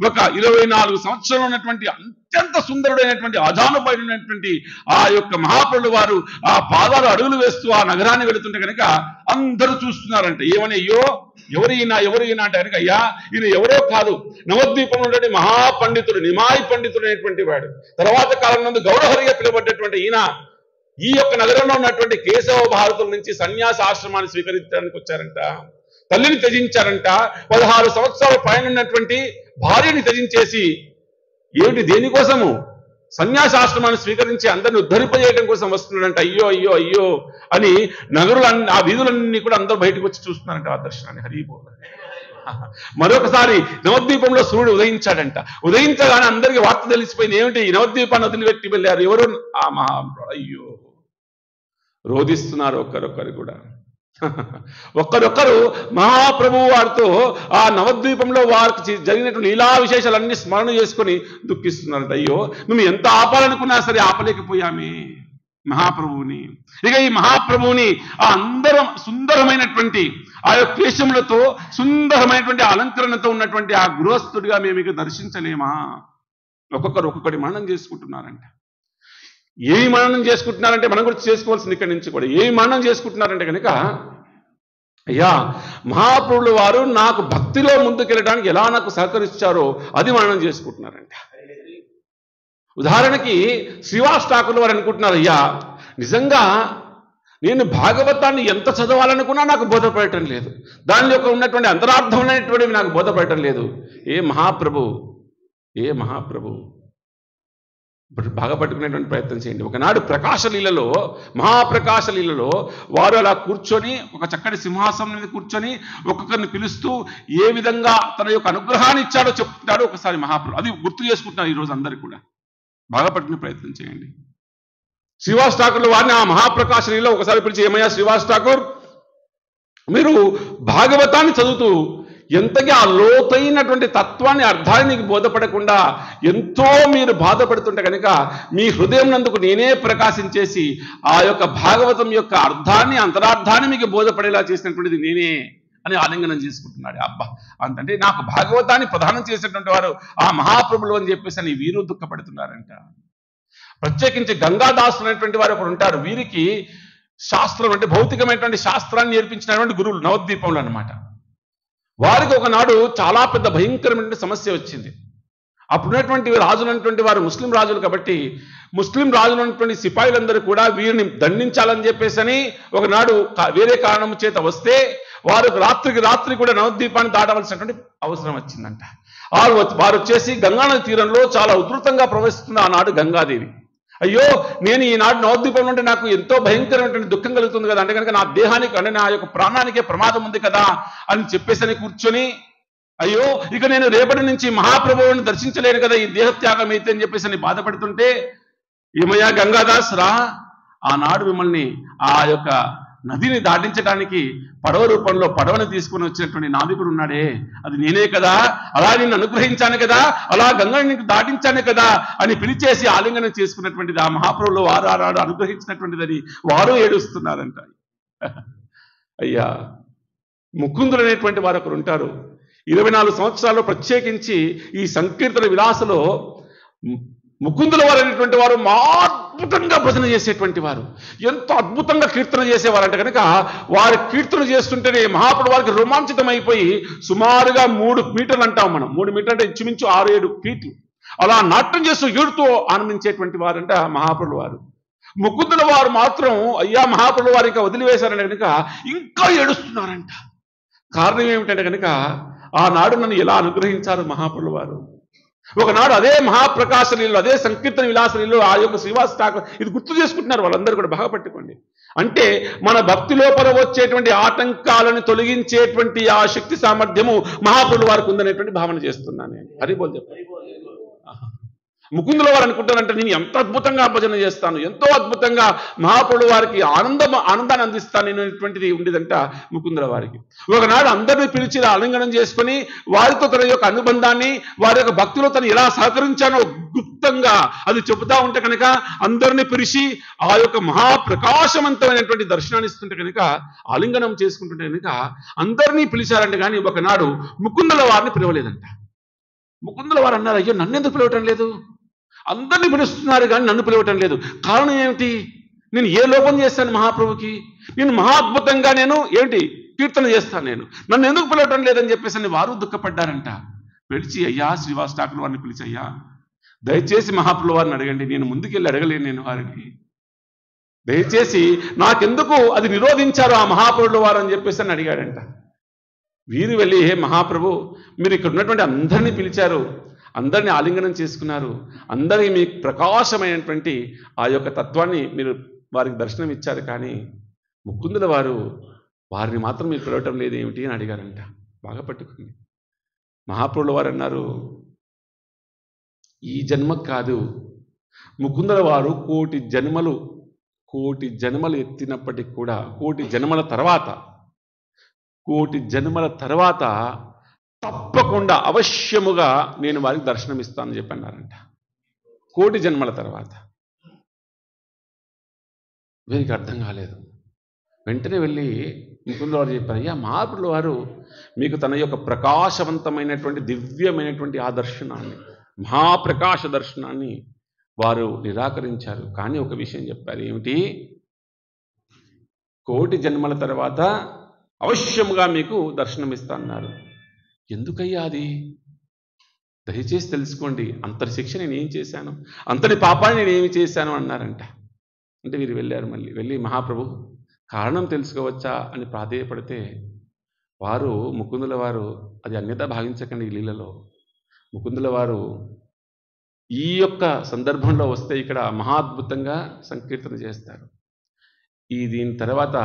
ఒక 24 సంవత్సరాలు ఉన్నటువంటి అత్యంత సుందరుడైనటువంటి అజానుపైనటువంటి ఆ యొక్క మహాప్రభులు వారు ఆ పాదాలు అడుగులు వేస్తూ ఆ నగరాన్ని వెళుతుంటే కనుక అందరూ చూస్తున్నారంట. ఏమని, అయ్యో ఎవరు ఈయన అంటే కనుక, అయ్యా ఈయన ఎవరో కాదు, నవద్వీపంలో ఉండే మహాపండితుడు, నిమాయి పండితుడు అనేటువంటి వాడు. తర్వాత కాలం నందు గౌరహరిగా పిలువబడ్డటువంటి ఈయన ఈ యొక్క నగరంలో ఉన్నటువంటి కేశవ భారతుల నుంచి సన్యాస ఆశ్రమాన్ని స్వీకరించడానికి వచ్చారంట. తల్లిని త్యజించారంట. 16 సంవత్సరాల పైన ఉన్నటువంటి భార్యని త్యజించేసి ఏమిటి దేనికోసము? సన్యాసాశ్రమాన్ని స్వీకరించి అందరిని ఉద్ధరింపజేయడం కోసం వస్తున్నాడంట. అయ్యో అయ్యో అయ్యో అని నగరులన్నీ ఆ వీధులన్నీ కూడా అందరూ బయటకు వచ్చి చూస్తున్నారంట ఆ దర్శనాన్ని. హరిబోల్. మరొకసారి నవద్వీపంలో సూర్యుడు ఉదయించాడంట. ఉదయించగానే అందరికీ వార్త తెలిసిపోయింది. ఏమిటి? ఈ నవద్వీపాన్ని వదిలిపెట్టి వెళ్ళారు ఎవరు? ఆ అయ్యో రోధిస్తున్నారు ఒక్కరొక్కరు కూడా. ఒక్కరొక్కరు మహాప్రభువు వారితో ఆ నవద్వీపంలో వారికి జరిగినటువంటి లీలా విశేషాలన్నీ స్మరణ చేసుకొని దుఃఖిస్తున్నారట. అయ్యో మేము ఎంత ఆపాలనుకున్నా సరే ఆపలేకపోయామే మహాప్రభువుని. ఇక ఈ మహాప్రభువుని ఆ అందరం సుందరమైనటువంటి ఆ యొక్క కేశములతో సుందరమైనటువంటి అలంకరణతో ఉన్నటువంటి ఆ గృహస్థుడిగా మేము ఇక దర్శించలేమా? ఒక్కొక్కటి మననం చేసుకుంటున్నారంట. ఏమి మననం చేసుకుంటున్నారంటే మనం కూడా చేసుకోవాల్సింది ఇక్కడి నుంచి కూడా. ఏమి మననం చేసుకుంటున్నారంటే కనుక, అయ్యా మహాప్రభులు వారు నాకు భక్తిలో ముందుకెళ్ళడానికి ఎలా నాకు సహకరించారో అది మననం చేసుకుంటున్నారంట. ఉదాహరణకి శ్రీవాస్ ఠాకూర్ వారు అనుకుంటున్నారు, అయ్యా నిజంగా నేను భాగవతాన్ని ఎంత చదవాలనుకున్నా నాకు బోధపడటం లేదు, దాని యొక్క ఉన్నటువంటి అంతరార్థమైనటువంటివి నాకు బోధపడటం లేదు. ఏ మహాప్రభు ఏ మహాప్రభు బాగా పట్టుకునేటువంటి ప్రయత్నం చేయండి. ఒకనాడు ప్రకాశలీలలో, మహాప్రకాశలీలలో వారు అలా కూర్చొని ఒక చక్కటి సింహాసనం మీద కూర్చొని ఒక్కొక్కరిని పిలుస్తూ ఏ విధంగా తన యొక్క అనుగ్రహాన్ని ఇచ్చాడో చెప్తున్నాడు ఒకసారి మహాప్రభు. అది గుర్తు చేసుకుంటున్నారు ఈరోజు అందరు కూడా. బాగా పట్టుకునే ప్రయత్నం చేయండి. శ్రీవాస్ ఠాకూర్ల వారిని ఆ మహాప్రకాశలీలో ఒకసారి పిలిచి, ఏమయ్యా శ్రీవాస్ ఠాకూర్, మీరు భాగవతాన్ని చదువుతూ ఎంతగా ఆ లోతైనటువంటి తత్వాన్ని, అర్థాన్ని నీకు బోధపడకుండా ఎంతో మీరు బాధపడుతుంటే కనుక మీ హృదయం నందుకు నేనే ప్రకాశించేసి ఆ యొక్క భాగవతం యొక్క అర్థాన్ని, అంతరార్థాన్ని మీకు బోధపడేలా చేసినటువంటిది నేనే అని ఆలింగనం చేసుకుంటున్నాడు. అబ్బా, అంటే నాకు భాగవతాన్ని ప్రదానం చేసినటువంటి వారు ఆ మహాప్రభులు అని చెప్పేసి అని వీరు దుఃఖపడుతున్నారంట. ప్రత్యేకించి గంగాదాసులు అనేటువంటి వారు ఒకరు ఉంటారు. వీరికి శాస్త్రం అంటే భౌతికమైనటువంటి శాస్త్రాన్ని నేర్పించినటువంటి గురువులు నవద్వీపంలో అనమాట. వారికి ఒకనాడు చాలా పెద్ద భయంకరమైన సమస్య వచ్చింది. అప్పుడున్నటువంటి రాజులు అనేటువంటి వారు ముస్లిం రాజులు కాబట్టి ముస్లిం రాజులు ఉన్నటువంటి సిపాయిలందరూ కూడా వీరిని దండించాలని చెప్పేసి ఒకనాడు వేరే కారణం చేత వస్తే వారు రాత్రికి రాత్రి కూడా నవద్వీపాన్ని దాటవలసినటువంటి అవసరం వచ్చిందంట. వారు వచ్చేసి గంగానది తీరంలో చాలా ఉధృతంగా ప్రవహిస్తుంది ఆనాడు గంగాదేవి. అయ్యో, నేను ఈనాడు నవద్వీపంలో ఉంటే నాకు ఎంతో భయంకరమైనటువంటి దుఃఖం కలుగుతుంది కదా, అంటే కనుక నా దేహానికి అంటే నా యొక్క ప్రాణానికే ప్రమాదం ఉంది కదా అని చెప్పేసి కూర్చొని, అయ్యో ఇక నేను రేపటి నుంచి మహాప్రభువుని దర్శించలేను కదా ఈ దేహత్యాగం అయితే అని చెప్పేసి బాధపడుతుంటే, ఏమయ్యా గంగాదాస్ రా, ఆనాడు మిమ్మల్ని ఆ యొక్క నదిని దాటించడానికి పడవ రూపంలో పడవని తీసుకుని వచ్చినటువంటి నావికుడు ఉన్నాడే, అది నేనే కదా, అలా నిన్ను అనుగ్రహించాను కదా, అలా గంగని నీకు దాటించాను కదా అని పిలిచేసి ఆలింగనం చేసుకున్నటువంటిది ఆ మహాప్రభులు వారు ఆనాడు అనుగ్రహించినటువంటిదని వారు ఏడుస్తున్నారంట. అయ్యా, ముకుందులు అనేటువంటి వారు ఒకరు ఉంటారు. 24 సంవత్సరాల్లో ప్రత్యేకించి ఈ సంకీర్తన విలాసలో ముకుందుల వారు అనేటువంటి వారు అద్భుతంగా భజన చేసేటువంటి వారు, ఎంతో అద్భుతంగా కీర్తన చేసేవారంట. కనుక వారి కీర్తన చేస్తుంటేనే మహాప్రభు వారికి రోమాంచితం అయిపోయి సుమారుగా 3 మీటర్లు అంటాం మనం, 3 మీటర్లు అంటే ఇంచుమించు 6-7 ఫీట్లు అలా నాట్యం చేస్తూ ఏడుతూ ఆనందించేటువంటి వారంట మహాప్రభు వారు. ముకుందుల వారు మాత్రం అయ్యా మహాప్రభు వారు ఇంకా వదిలివేశారంటే కనుక ఇంకా ఏడుస్తున్నారంట. కారణం ఏమిటంటే కనుక ఆనాడు నన్ను ఎలా అనుగ్రహించారు మహాప్రభు వారు. ఒకనాడు అదే మహాప్రకాశలీలు, అదే సంకీర్తన విలాసలీలు ఆ యొక్క శ్రీవాస్ ఠాకూర్ ఇది గుర్తు చేసుకుంటున్నారు వాళ్ళందరూ కూడా. బాగా పట్టుకోండి. అంటే మన భక్తి లోపల వచ్చేటువంటి ఆటంకాలను తొలగించేటువంటి ఆ శక్తి సామర్థ్యము మహాప్రభుల వారికి ఉందనేటువంటి భావన చేస్తున్నాను నేను. హరిబోల్ చెప్పండి. ముకుందుల వారు అనుకుంటారంటే నేను ఎంత అద్భుతంగా భజన చేస్తాను, ఎంతో అద్భుతంగా మహాప్రభుల వారికి ఆనందాన్ని అందిస్తాను అనేటువంటిది ఉండేదంట ముకుందుల వారికి. ఒకనాడు అందరినీ పిలిచి ఆలింగనం చేసుకుని వారితో తన యొక్క అనుబంధాన్ని, వారి యొక్క భక్తిలో తను ఎలా సహకరించానో గుప్తంగా అది చెబుతా ఉంటే కనుక అందరినీ పిలిచి ఆ యొక్క మహాప్రకాశవంతమైనటువంటి దర్శనాన్ని ఇస్తుంటే కనుక ఆలింగనం చేసుకుంటుంటే కనుక అందరినీ పిలిచారంటే కానీ ఒకనాడు ముకుందుల వారిని పిలవలేదంట. ముకుందుల వారు అన్నారు, అయ్యో నన్ను ఎందుకు పిలవటం లేదు, అందరినీ పిలుస్తున్నారు కానీ నన్ను పిలవటం లేదు, కారణం ఏమిటి, నేను ఏ లోపం చేస్తాను మహాప్రభుకి, నేను మహా అద్భుతంగా నేను ఏంటి కీర్తన చేస్తాను, నేను నన్ను ఎందుకు పిలవటం లేదని చెప్పేసి వారు దుఃఖపడ్డారంట. పిలిచి అయ్యా శ్రీవాస్ ఠాకూర్ వారిని పిలిచి, అయ్యా దయచేసి మహాప్రభు వారిని అడగండి, నేను ముందుకెళ్ళి అడగలేను నేను వారిని, దయచేసి నాకెందుకు అది నిరోధించారు ఆ మహాప్రభుల వారు అని చెప్పేసి అని అడిగాడంట. వీరు వెళ్ళి, హే మహాప్రభు, మీరు ఇక్కడ ఉన్నటువంటి అందరినీ పిలిచారు, అందరినీ ఆలింగనం చేసుకున్నారు, అందరికీ మీ ప్రకాశమైనటువంటి ఆ యొక్క తత్వాన్ని మీరు వారికి దర్శనం ఇచ్చారు, కానీ ముకుందుల వారిని మాత్రం మీరు పిలవటం లేదు ఏమిటి అని అడిగారంట. బాగా పట్టుకుంది. మహాప్రభుల వారు అన్నారు, ఈ జన్మ కాదు, ముకుందుల వారు కోటి జన్మలు ఎత్తినప్పటికి కూడా కోటి జన్మల తర్వాత తప్పకుండా అవశ్యముగా నేను వారికి దర్శనం ఇస్తానని చెప్పి అన్నారంట. కోటి జన్మల తర్వాత. వీరికి అర్థం కాలేదు. వెంటనే వెళ్ళి ముకుందుల వారు చెప్పారు, అయ్యా మహాప్రభుల వారు మీకు తన యొక్క ప్రకాశవంతమైనటువంటి దివ్యమైనటువంటి ఆ దర్శనాన్ని, మహాప్రకాశ దర్శనాన్ని వారు నిరాకరించారు. కానీ ఒక విషయం చెప్పారు, ఏమిటి, కోటి జన్మల తర్వాత అవశ్యముగా మీకు దర్శనమిస్తా అన్నారు. ఎందుకయ్యా అది, దయచేసి తెలుసుకోండి, అంతటి శిక్ష నేను ఏం చేశాను, అంతటి పాపాన్ని నేను ఏమి చేశాను అన్నారంట. అంటే వీరు వెళ్ళారు. వెళ్ళి మహాప్రభు కారణం తెలుసుకోవచ్చా అని ప్రాధేయపడితే వారు ముకుందుల వారు అది అన్యథా భావించకండి, ఈ లీలలో ముకుందుల వారు ఈ యొక్క సందర్భంలో వస్తే ఇక్కడ మహాద్భుతంగా సంకీర్తన చేస్తారు. దీని తర్వాత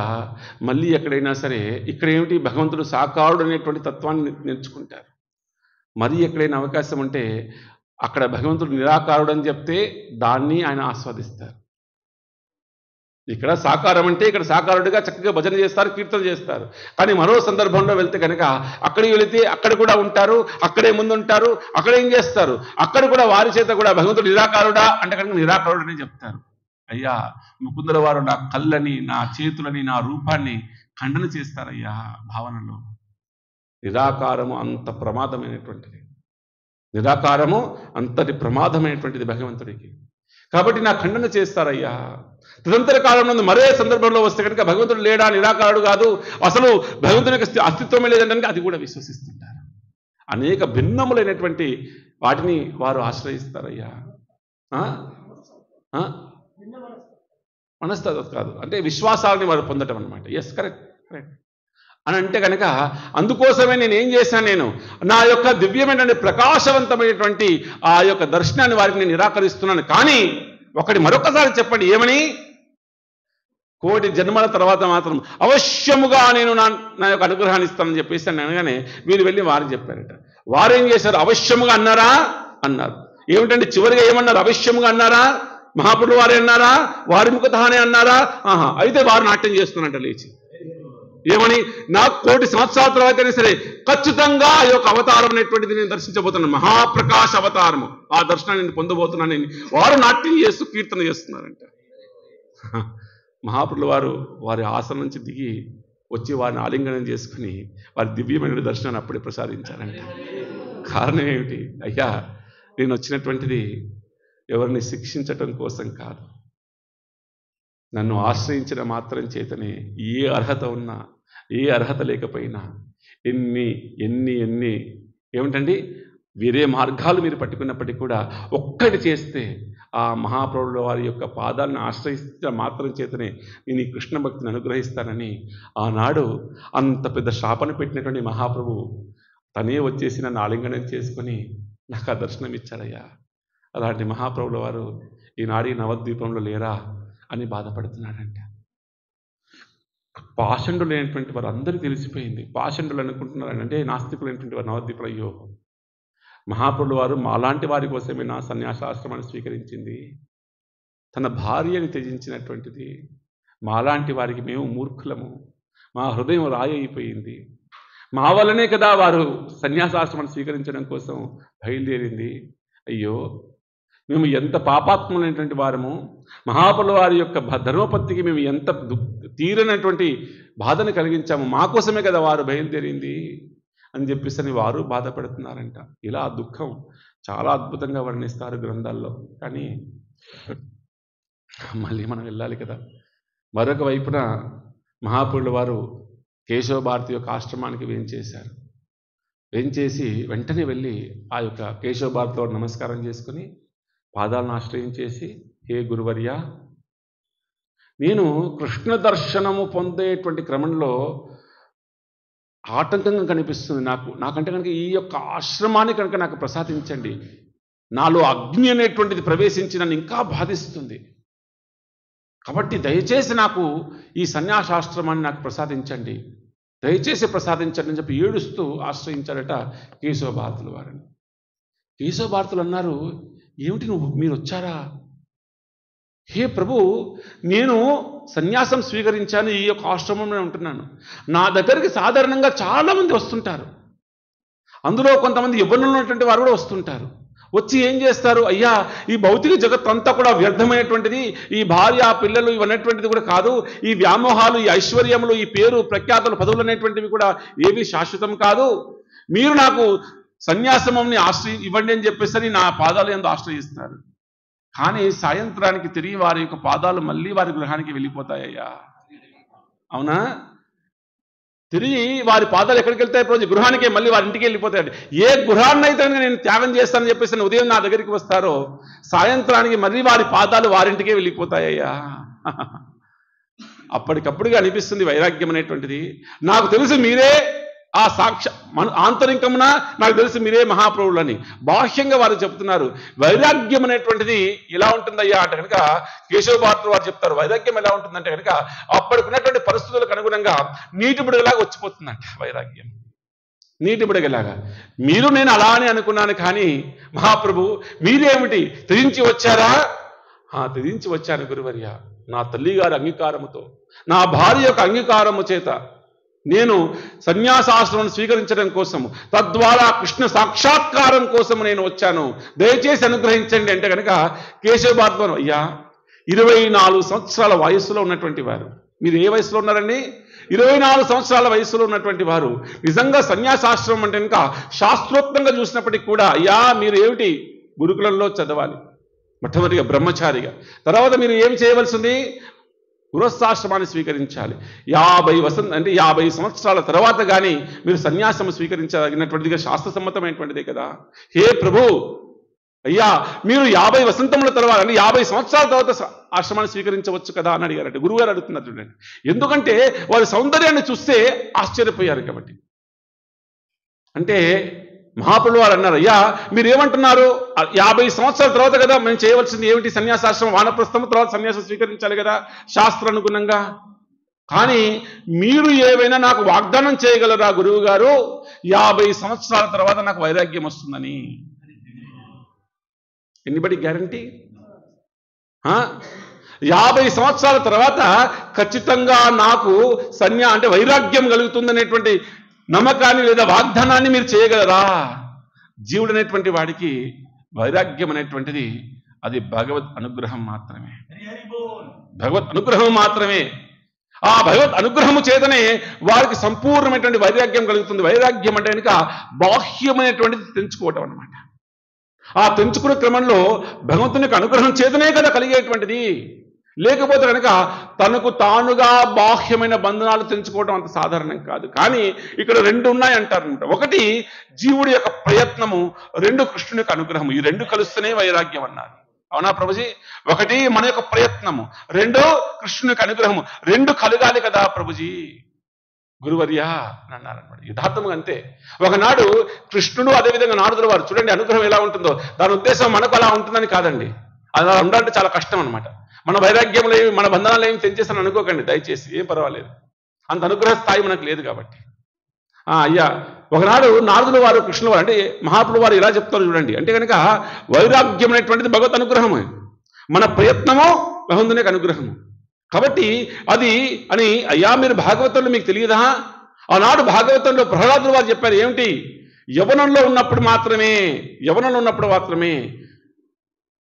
మళ్ళీ ఎక్కడైనా సరే ఇక్కడ ఏమిటి భగవంతుడు సాకారుడు అనేటువంటి తత్వాన్ని నేర్చుకుంటారు. మరి ఎక్కడైనా అవకాశం ఉంటే అక్కడ భగవంతుడు నిరాకారుడు అని చెప్తే దాన్ని ఆయన ఆస్వాదిస్తారు. ఇక్కడ సాకారం అంటే ఇక్కడ సాకారుడిగా చక్కగా భజన చేస్తారు, కీర్తన చేస్తారు. కానీ మరో సందర్భంలో వెళ్తే కనుక అక్కడికి వెళితే అక్కడ కూడా ఉంటారు, అక్కడే ముందుంటారు, అక్కడ ఏం చేస్తారు, అక్కడ కూడా వారి చేత కూడా భగవంతుడు నిరాకారుడా అంటే కనుక నిరాకారుడు అని చెప్తారు. అయ్యా ముకుందుల వారు నా కళ్ళని, నా చేతులని, నా రూపాన్ని ఖండన చేస్తారయ్యా భావనలో. నిరాకారము అంత ప్రమాదమైనటువంటిది, నిరాకారము అంతటి ప్రమాదమైనటువంటిది భగవంతుడికి. కాబట్టి నా ఖండన చేస్తారయ్యా. తదంతర కాలంలో మరే సందర్భంలో వస్తే కనుక భగవంతుడు లేడా, నిరాకారుడు కాదు, అసలు భగవంతుని యొక్క అస్తిత్వమే లేదంటే అది కూడా విశ్వసిస్తుంటారు. అనేక భిన్నములైనటువంటి వాటిని వారు ఆశ్రయిస్తారయ్యా. మనస్తత్వం కాదు, అంటే విశ్వాసాలని వారు పొందటం అనమాట. ఎస్, కరెక్ట్ కరెక్ట్ అని అంటే కనుక అందుకోసమే నేను ఏం చేశాను, నేను నా యొక్క దివ్యమైనటువంటి ప్రకాశవంతమైనటువంటి ఆ యొక్క దర్శనాన్ని వారికి నేను నిరాకరిస్తున్నాను. కానీ ఒకటి మరొకసారి చెప్పండి, ఏమని? కోటి జన్మల తర్వాత మాత్రం అవశ్యముగా నేను నా యొక్క అనుగ్రహాన్ని ఇస్తానని చెప్పేసి అనగానే వీరు వెళ్ళి వారికి చెప్పారట. వారేం చేశారు? అవశ్యముగా అన్నారా? అన్నారు. ఏమిటంటే చివరిగా ఏమన్నారు? అవశ్యముగా అన్నారా? మహాప్రభువు వారే అన్నారా? వారి ముఖతహానే అన్నారా? అయితే వారు నాట్యం చేస్తున్నట్ట లేచి. ఏమని? నాకు కోటి సంవత్సరాల తర్వాతైనా సరే ఖచ్చితంగా ఈ యొక్క అవతారం అనేటువంటిది నేను దర్శించబోతున్నాను, మహాప్రకాశ అవతారము, ఆ దర్శనాన్ని నేను పొందబోతున్నాను. వారు నాట్యం చేస్తూ కీర్తన చేస్తున్నారంట. మహాప్రభులు వారు వారి ఆసనం నుంచి దిగి వచ్చి వారిని ఆలింగనం చేసుకుని వారి దివ్యమైన దర్శనాన్ని అప్పుడే ప్రసాదించారంట. కారణం ఏమిటి? అయ్యా నేను వచ్చినటువంటిది ఎవరిని శిక్షించటం కోసం కాదు, నన్ను ఆశ్రయించిన మాత్రం చేతనే ఏ అర్హత ఉన్నా ఏ అర్హత లేకపోయినా ఎన్ని ఎన్ని ఎన్ని ఏమిటండి వేరే మార్గాలు మీరు పట్టుకున్నప్పటికీ కూడా ఒక్కటి చేస్తే ఆ మహాప్రభుల వారి యొక్క పాదాలను ఆశ్రయించిన మాత్రం చేతనే నేను ఈ కృష్ణ భక్తిని అనుగ్రహిస్తానని ఆనాడు అంత పెద్ద శాపన పెట్టినటువంటి మహాప్రభు తనే వచ్చేసి నన్ను ఆలింగనం చేసుకొని నాకు ఆ దర్శనం ఇచ్చారయ్యా. అలాంటి మహాప్రభుల వారు ఈనాడు నవద్వీపంలో లేరా అని బాధపడుతున్నాడంట. పాషండులు అయినటువంటి వారు అందరికీ తెలిసిపోయింది. పాషండులు అనుకుంటున్నారు అంటే నాస్తికులైనటువంటి వారు నవద్వీపులు. అయ్యో మహాప్రభులు వారు మాలాంటి వారి కోసమే నా సన్యాసాశ్రమాన్ని స్వీకరించింది, తన భార్యని త్యజించినటువంటిది. మాలాంటి వారికి మేము మూర్ఖులము, మా హృదయం రాయి అయిపోయింది, మా వల్లనే కదా వారు సన్యాసాశ్రమాన్ని స్వీకరించడం కోసం బయలుదేరింది. అయ్యో మేము ఎంత పాపాత్ములైనటువంటి వారము, మహాప్రభుల వారి యొక్క ధర్మపత్తికి మేము ఎంత తీరనటువంటి బాధను కలిగించాము, మా కోసమే కదా వారు బయలుదేరింది అని చెప్పేసి వారు బాధపడుతున్నారంట. ఇలా దుఃఖం చాలా అద్భుతంగా వర్ణిస్తారు గ్రంథాల్లో. కానీ మళ్ళీ మనం వెళ్ళాలి కదా. మరొక వైపున మహాప్రభుల వారు కేశవ భారతి యొక్క ఆశ్రమానికి వేంచేశారు. వేంచేసి వెంటనే వెళ్ళి ఆ యొక్క కేశవ భారతిలో నమస్కారం చేసుకుని పాదాలను ఆశ్రయించేసి, హే గురువర్య, నేను కృష్ణ దర్శనము పొందేటువంటి క్రమంలో ఆటంకంగా కనిపిస్తుంది నాకంటే కనుక ఈ యొక్క ఆశ్రమాన్ని కనుక నాకు ప్రసాదించండి. నాలో అగ్ని అనేటువంటిది ప్రవేశించి నన్ను ఇంకా బాధిస్తుంది. కాబట్టి దయచేసి నాకు ఈ సన్యాసాశ్రమాన్ని నాకు ప్రసాదించండి, దయచేసి ప్రసాదించండి అని చెప్పి ఏడుస్తూ ఆశ్రయించారట కేశవ భారతుల వారిని. కేశవ భారతులు అన్నారు, ఏమిటి మీరు వచ్చారా? హే ప్రభు, నేను సన్యాసం స్వీకరించాను, ఈ యొక్క ఆశ్రమంలో ఉంటున్నాను. నా దగ్గరికి సాధారణంగా చాలామంది వస్తుంటారు, అందులో కొంతమంది యవ్వనంలో ఉన్నటువంటి వారు కూడా వస్తుంటారు. వచ్చి ఏం చేస్తారు? అయ్యా ఈ భౌతిక జగత్తు అంతా కూడా వ్యర్థమైనటువంటిది, ఈ భార్య పిల్లలు ఇవన్నటువంటిది కూడా కాదు, ఈ వ్యామోహాలు, ఈ ఐశ్వర్యములు, ఈ పేరు ప్రఖ్యాతులు పదవులు అనేటువంటివి కూడా ఏవి శాశ్వతం కాదు, మీరు నాకు సన్యాసమంని ఇవ్వండి అని చెప్పేసి నా పాదాలు యందు ఆశ్రయిస్తారు. కానీ సాయంత్రానికి తిరిగి వారి యొక్క పాదాలు మళ్ళీ వారి గృహానికి వెళ్ళిపోతాయ్యా. అవునా? తిరిగి వారి పాదాలు ఎక్కడికి వెళ్తాయి? రోజు గృహానికే, మళ్ళీ వారి ఇంటికి వెళ్ళిపోతాయండి. ఏ గృహాన్నైతే నేను త్యాగం చేస్తానని చెప్పేసి ఉదయం నా దగ్గరికి వస్తారో సాయంత్రానికి మళ్ళీ వారి పాదాలు వారింటికే వెళ్ళిపోతాయ్యా. అప్పటికప్పుడుగా అనిపిస్తుంది వైరాగ్యం అనేటువంటిది. నాకు తెలుసు మీరే ఆ ఆంతరికమున నాకు తెలిసి మీరే మహాప్రభులని బాహ్యంగా వారు చెప్తున్నారు. వైరాగ్యం అనేటువంటిది ఎలా ఉంటుందయ్యా అంటే కనుక కేశవ భారతి వారు చెప్తారు. వైరాగ్యం ఎలా ఉంటుందంటే కనుక అప్పటికున్నటువంటి పరిస్థితులకు అనుగుణంగా నీటి బుడగలాగా వచ్చిపోతుందంట వైరాగ్యం. నీటి బుడగలాగా. మీరు నేను అలా అని అనుకున్నాను, కానీ మహాప్రభు మీరేమిటి త్యజించి వచ్చారా? త్యజించి వచ్చాను గురువర్య. నా తల్లిగారి అంగీకారముతో, నా భార్య యొక్క అంగీకారము చేత నేను సన్యాసాశ్రమం స్వీకరించడం కోసము, తద్వారా కృష్ణ సాక్షాత్కారం కోసం నేను వచ్చాను, దయచేసి అనుగ్రహించండి అంటే కనుక కేశవ భారతి అయ్యా 24 సంవత్సరాల వయస్సులో ఉన్నటువంటి వారు, మీరు ఏ వయసులో ఉన్నారండి? 24 సంవత్సరాల వయసులో ఉన్నటువంటి వారు నిజంగా సన్యాసాశ్రమం అంటే కనుక శాస్త్రోక్తంగా చూసినప్పటికీ కూడా అయ్యా మీరు ఏమిటి గురుకులంలో చదవాలి, మొట్టమొదటిగా బ్రహ్మచారిగా, తర్వాత మీరు ఏమి చేయవలసింది గృహస్థాశ్రమాన్ని స్వీకరించాలి. 50 సంవత్సరాల తర్వాత కానీ మీరు సన్యాసం స్వీకరించదగినటువంటిదిగా శాస్త్రసమ్మతమైనటువంటిదే కదా. హే ప్రభు అయ్యా మీరు 50 వసంతముల తర్వాత అంటే 50 సంవత్సరాల తర్వాత ఆశ్రమాన్ని స్వీకరించవచ్చు కదా అని అడిగారంటే గురువుగారు అడుగుతున్నారు చూడండి. ఎందుకంటే వారి సౌందర్యాన్ని చూస్తే ఆశ్చర్యపోయారు కాబట్టి. అంటే మహాప్రభువు వారు అన్నారు, అయ్యా మీరు ఏమంటున్నారు? 50 సంవత్సరాల తర్వాత కదా మేము చేయవలసింది ఏమిటి? సన్యాసాశ్రమం, వానప్రస్థం తర్వాత సన్యాసం స్వీకరించాలి కదా శాస్త్రానుగుణంగా. కానీ మీరు ఏవైనా నాకు వాగ్దానం చేయగలరా గురువు గారు 50 సంవత్సరాల తర్వాత నాకు వైరాగ్యం వస్తుందని? ఎన్నిబడి గ్యారంటీ? 50 సంవత్సరాల తర్వాత ఖచ్చితంగా నాకు అంటే వైరాగ్యం కలుగుతుందనేటువంటి నమ్మకాన్ని లేదా వాగ్దానాన్ని మీరు చేయగలరా? జీవుడు అనేటువంటి వాడికి వైరాగ్యం అనేటువంటిది అది భగవత్ అనుగ్రహం మాత్రమే, భగవత్ అనుగ్రహం మాత్రమే. ఆ భగవత్ అనుగ్రహము చేతనే వారికి సంపూర్ణమైనటువంటి వైరాగ్యం కలుగుతుంది. వైరాగ్యం అంటే కనుక బాహ్యమైనటువంటిది తెంచుకోవటం అన్నమాట. ఆ తెంచుకునే క్రమంలో భగవంతుని యొక్క అనుగ్రహం చేతనే కదా కలిగేటువంటిది. లేకపోతే కనుక తనకు తానుగా బాహ్యమైన బంధనాలు తెంచుకోవడం అంత సాధారణం కాదు. కానీ ఇక్కడ 2 ఉన్నాయంటారనమాట. ఒకటి జీవుడి యొక్క ప్రయత్నము, 2 కృష్ణుని యొక్క అనుగ్రహము. ఈ 2 కలుస్తేనే వైరాగ్యం అన్నారు. అవునా ప్రభుజీ? ఒకటి మన యొక్క ప్రయత్నము, 2 కృష్ణుని యొక్క అనుగ్రహము. 2 కలగాలి కదా ప్రభుజీ గురువర్యా అని అన్నారనమాట. యథార్థంగా అంతే. ఒకనాడు కృష్ణుడు అదేవిధంగా నారదుల వారు చూడండి అనుగ్రహం ఎలా ఉంటుందో. దాని ఉద్దేశం మనకు అలా ఉంటుందని కాదండి. అలా ఉండాలంటే చాలా కష్టం అనమాట. మన వైరాగ్యంలో ఏమి, మన బంధనాలు ఏమి తెంచేస్తాను అనుకోకండి దయచేసి, ఏం పర్వాలేదు. అంత అనుగ్రహ స్థాయి మనకు లేదు కాబట్టి. అయ్యా ఒకనాడు నారదుల వారు కృష్ణుల వారు అంటే మహాప్రభువు వారు ఇలా చెప్తారు చూడండి. అంటే కనుక వైరాగ్యం అనేటువంటిది భగవత్ అనుగ్రహము, మన ప్రయత్నము భగవంతుని యొక్క అనుగ్రహము. కాబట్టి అది అని అయ్యా మీరు భాగవతంలో మీకు తెలియదా? ఆనాడు భాగవతంలో ప్రహ్లాదుల వారు చెప్పారు ఏమిటి? యవనంలో ఉన్నప్పుడు మాత్రమే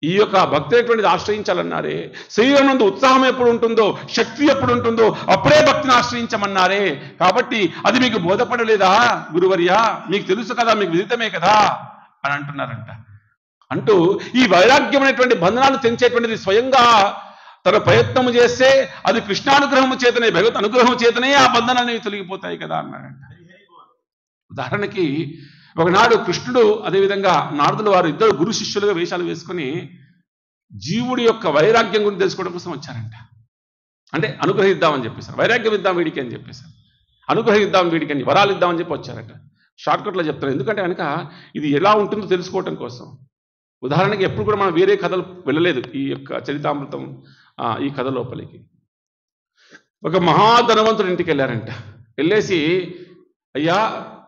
ఈ యొక్క భక్తి అనేటువంటిది ఆశ్రయించాలన్నారే. శరీరం నందు ఉత్సాహం ఎప్పుడు ఉంటుందో, శక్తి ఎప్పుడు ఉంటుందో అప్పుడే భక్తిని ఆశ్రయించమన్నారే. కాబట్టి అది మీకు బోధపడలేదా గురువర్య? మీకు తెలుసు కదా, మీకు విదితమే కదా అని అంటున్నారంట. అంటూ ఈ వైరాగ్యం అనేటువంటి బంధనాలు తెంచేటువంటిది స్వయంగా తన ప్రయత్నము చేస్తే అది కృష్ణానుగ్రహము చేతనే, భగవత్ అనుగ్రహము చేతనే ఆ బంధనాలు అనేవి తొలగిపోతాయి కదా అన్నారంట. ఉదాహరణకి ఒకనాడు కృష్ణుడు అదేవిధంగా నారదుల వారు ఇద్దరు గురు శిష్యులుగా వేషాలు వేసుకొని జీవుడి యొక్క వైరాగ్యం గురించి తెలుసుకోవడం కోసం వచ్చారంట. అంటే అనుగ్రహిద్దామని చెప్పేశారు, వైరాగ్యం ఇద్దాం వీడికి అని చెప్పేశారు, అనుగ్రహిద్దాం వీడికి అని వరాలు ఇద్దామని చెప్పి వచ్చారట. షార్ట్కట్లో చెప్తారు, ఎందుకంటే కనుక ఇది ఎలా ఉంటుందో తెలుసుకోవటం కోసం. ఉదాహరణకి ఎప్పుడు కూడా మనం వేరే కథలు వెళ్ళలేదు ఈ యొక్క చరితామృతం ఈ కథ లోపలికి. ఒక మహాధనవంతుడి ఇంటికి వెళ్ళారంట. వెళ్ళేసి అయ్యా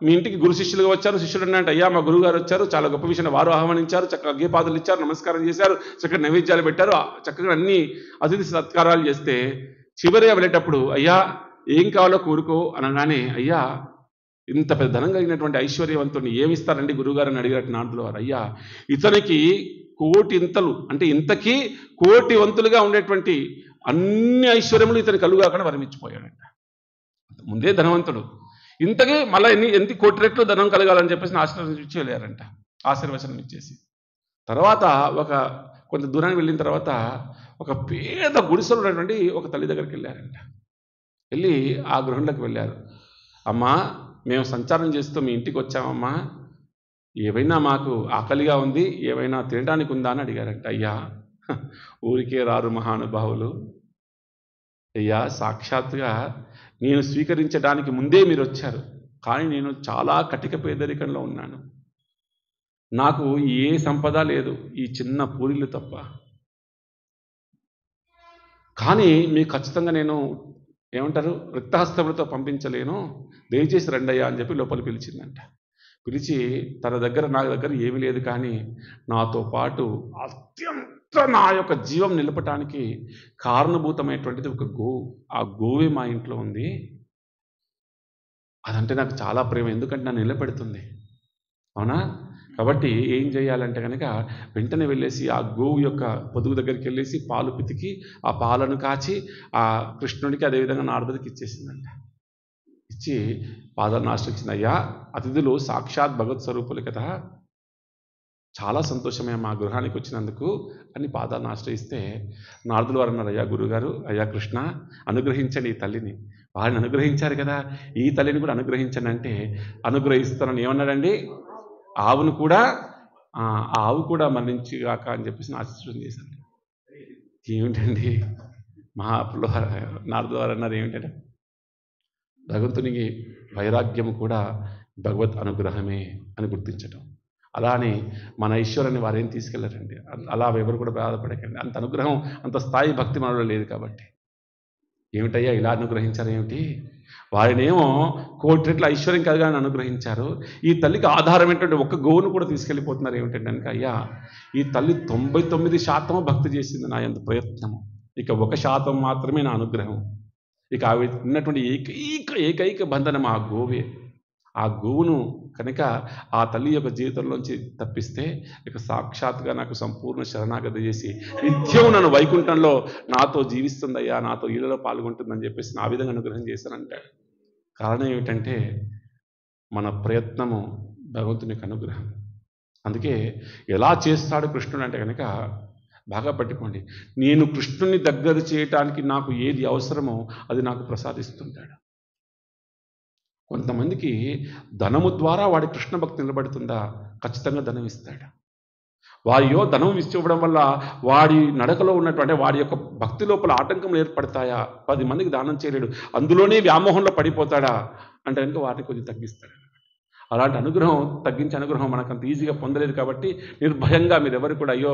మీ ఇంటికి గురు శిష్యులుగా వచ్చారు. శిష్యుడు అన్నట్టు అయ్యా మా గురువుగారు వచ్చారు, చాలా గొప్ప విషయాన్ని వారు ఆహ్వానించారు, చక్కగా అగ్గేపాదులు ఇచ్చారు, నమస్కారం చేశారు, చక్కగా నైవేద్యాలు పెట్టారు, చక్కగా అన్ని అతిథి సత్కారాలు చేస్తే చివరిగా వెళ్ళేటప్పుడు అయ్యా ఏం కావాలో కోరుకో అనగానే అయ్యా ఇంత పెద్ద ధనం కలిగినటువంటి ఐశ్వర్యవంతుడిని ఏమిస్తారండి గురువుగారు అని అడిగినట్టు నారదుల వారు. అయ్యా ఇతనికి కోటింతలు అంటే ఇంతకీ కోటి వంతులుగా ఉండేటువంటి అన్ని ఐశ్వర్యములు ఇతని కలుగాకుండా వరమిచ్చిపోయాడంట. ముందే ధనవంతుడు, ఇంతకీ మళ్ళీ ఎంత కోటి రెట్లు ధనం కలగాలని చెప్పేసి ఆశీర్వదించి వెళ్ళారంట. ఆశీర్వచనం ఇచ్చేసి తర్వాత కొంత దూరానికి వెళ్ళిన తర్వాత ఒక పేద గుడిసెలో ఉన్నటువంటి ఒక తల్లి దగ్గరికి వెళ్ళారంట. వెళ్ళి ఆ గృహంలోకి వెళ్ళారు. అమ్మా మేము సంచారం చేస్తూ మీ ఇంటికి వచ్చామమ్మా, ఏవైనా మాకు ఆకలిగా ఉంది, ఏవైనా తినడానికి ఉందా అని అడిగారంట. అయ్యా ఊరికే రారు మహానుభావులు, అయ్యా సాక్షాత్తుగా నేను స్వీకరించడానికి ముందే మీరు వచ్చారు, కానీ నేను చాలా కటిక పేదరికంలో ఉన్నాను. నాకు ఏ సంపద లేదు, ఈ చిన్న పూరిళ్ళు తప్ప. కానీ మీకు ఖచ్చితంగా నేను ఏమంటారు రిక్తహస్తములతో పంపించలేను, దయచేసి రండయ్యా అని చెప్పి లోపల పిలిచిందంట. పిలిచి తన దగ్గర నా దగ్గర ఏమీ లేదు, కానీ నాతో పాటు అత్యంత నా యొక్క జీవం నిలపటానికి కారణభూతమైనటువంటిది ఒక గోవు. ఆ గోవే మా ఇంట్లో ఉంది. అదంటే నాకు చాలా ప్రేమ, ఎందుకంటే నన్ను నిలబెడుతుంది. అవునా? కాబట్టి ఏం చేయాలంటే కనుక వెంటనే వెళ్ళేసి ఆ గోవు యొక్క పొదుగు దగ్గరికి వెళ్ళేసి పాలు పితికి ఆ పాలను కాచి ఆ కృష్ణుడికి అదేవిధంగా నారదుడికి ఇచ్చేసిందంట. ఇచ్చి పాదాలను ఆశ్రయించింది. అయ్యా, అతిథులు సాక్షాత్ భగవత్ స్వరూపులు కదా, చాలా సంతోషమే మా గృహానికి వచ్చినందుకు అని పాదాలను ఆశ్రయిస్తే నారదులు వారు అన్నారు, అయ్యా గురుగారు, అయ్యా కృష్ణ, అనుగ్రహించండి ఈ తల్లిని. వారిని అనుగ్రహించారు కదా, ఈ తల్లిని కూడా అనుగ్రహించండి అంటే అనుగ్రహిస్తానని ఏమన్నాడండి? ఆవును కూడా ఆ ఆవు కూడా మరణించిగాక అని చెప్పేసి ఆశీర్వాదం చేశారు. ఏమిటండి మహాపులో నారదులు వారు అన్నారు ఏమిటంటే, భగవంతునికి వైరాగ్యం కూడా భగవత్ అనుగ్రహమే అని గుర్తించటం. అలానే మన ఈశ్వరుని వారేం తీసుకెళ్లారండి. అలా ఎవరు కూడా బాధపడకండి. అంత అనుగ్రహం, అంత స్థాయి భక్తి మనలో లేదు కాబట్టి. ఏమిటయ్యా ఇలా అనుగ్రహించారు ఏమిటి? వారినేమో కోటి రెట్ల ఐశ్వర్యం కలగాలని అనుగ్రహించారు. ఈ తల్లికి ఆధారం ఏంటంటే ఒక్క గోవును కూడా తీసుకెళ్ళిపోతున్నారు ఏమిటంటే కనుక, అయ్యా ఈ తల్లి 99% భక్తి చేసింది నా యందు ప్రయత్నము, ఇక 1% మాత్రమే నా అనుగ్రహం. ఇక అవి ఉన్నటువంటి ఏకైక బంధనం ఆ గోవే. ఆ గోవును కనుక ఆ తల్లి యొక్క జీవితంలోంచి తప్పిస్తే ఇక సాక్షాత్గా నాకు సంపూర్ణ శరణాగతి చేసి నిత్యం నన్ను వైకుంఠంలో నాతో జీవిస్తుందయ్యా, నాతో ఈలలో పాల్గొంటుందని చెప్పేసి నా విధంగా అనుగ్రహం చేశానంటాడు. కారణం ఏమిటంటే మన ప్రయత్నము భగవంతునికి అనుగ్రహం. అందుకే ఎలా చేస్తాడు కృష్ణుడు అంటే కనుక బాగా పట్టుకోండి, నేను కృష్ణుని దగ్గర చేయటానికి నాకు ఏది అవసరమో అది నాకు ప్రసాదిస్తుంటాడు. కొంతమందికి ధనము ద్వారా వాడి కృష్ణ భక్తి నిలబడుతుందా? ఖచ్చితంగా ధనం ఇస్తాడు. వారియో ధనం ఇవ్వడం వల్ల వాడి నడకలో ఉన్నటువంటి వాడి యొక్క భక్తి లోపల ఆటంకములు ఏర్పడతాయా? 10 మందికి దానం చేయలేడు, అందులోనే వ్యామోహంలో పడిపోతాడా అంటే కనుక వాటిని కొంచెం తగ్గిస్తాడు. అలాంటి అనుగ్రహం, తగ్గించే అనుగ్రహం మనకు అంత ఈజీగా పొందలేదు కాబట్టి నిర్భయంగా మీరు ఎవరు కూడా అయ్యో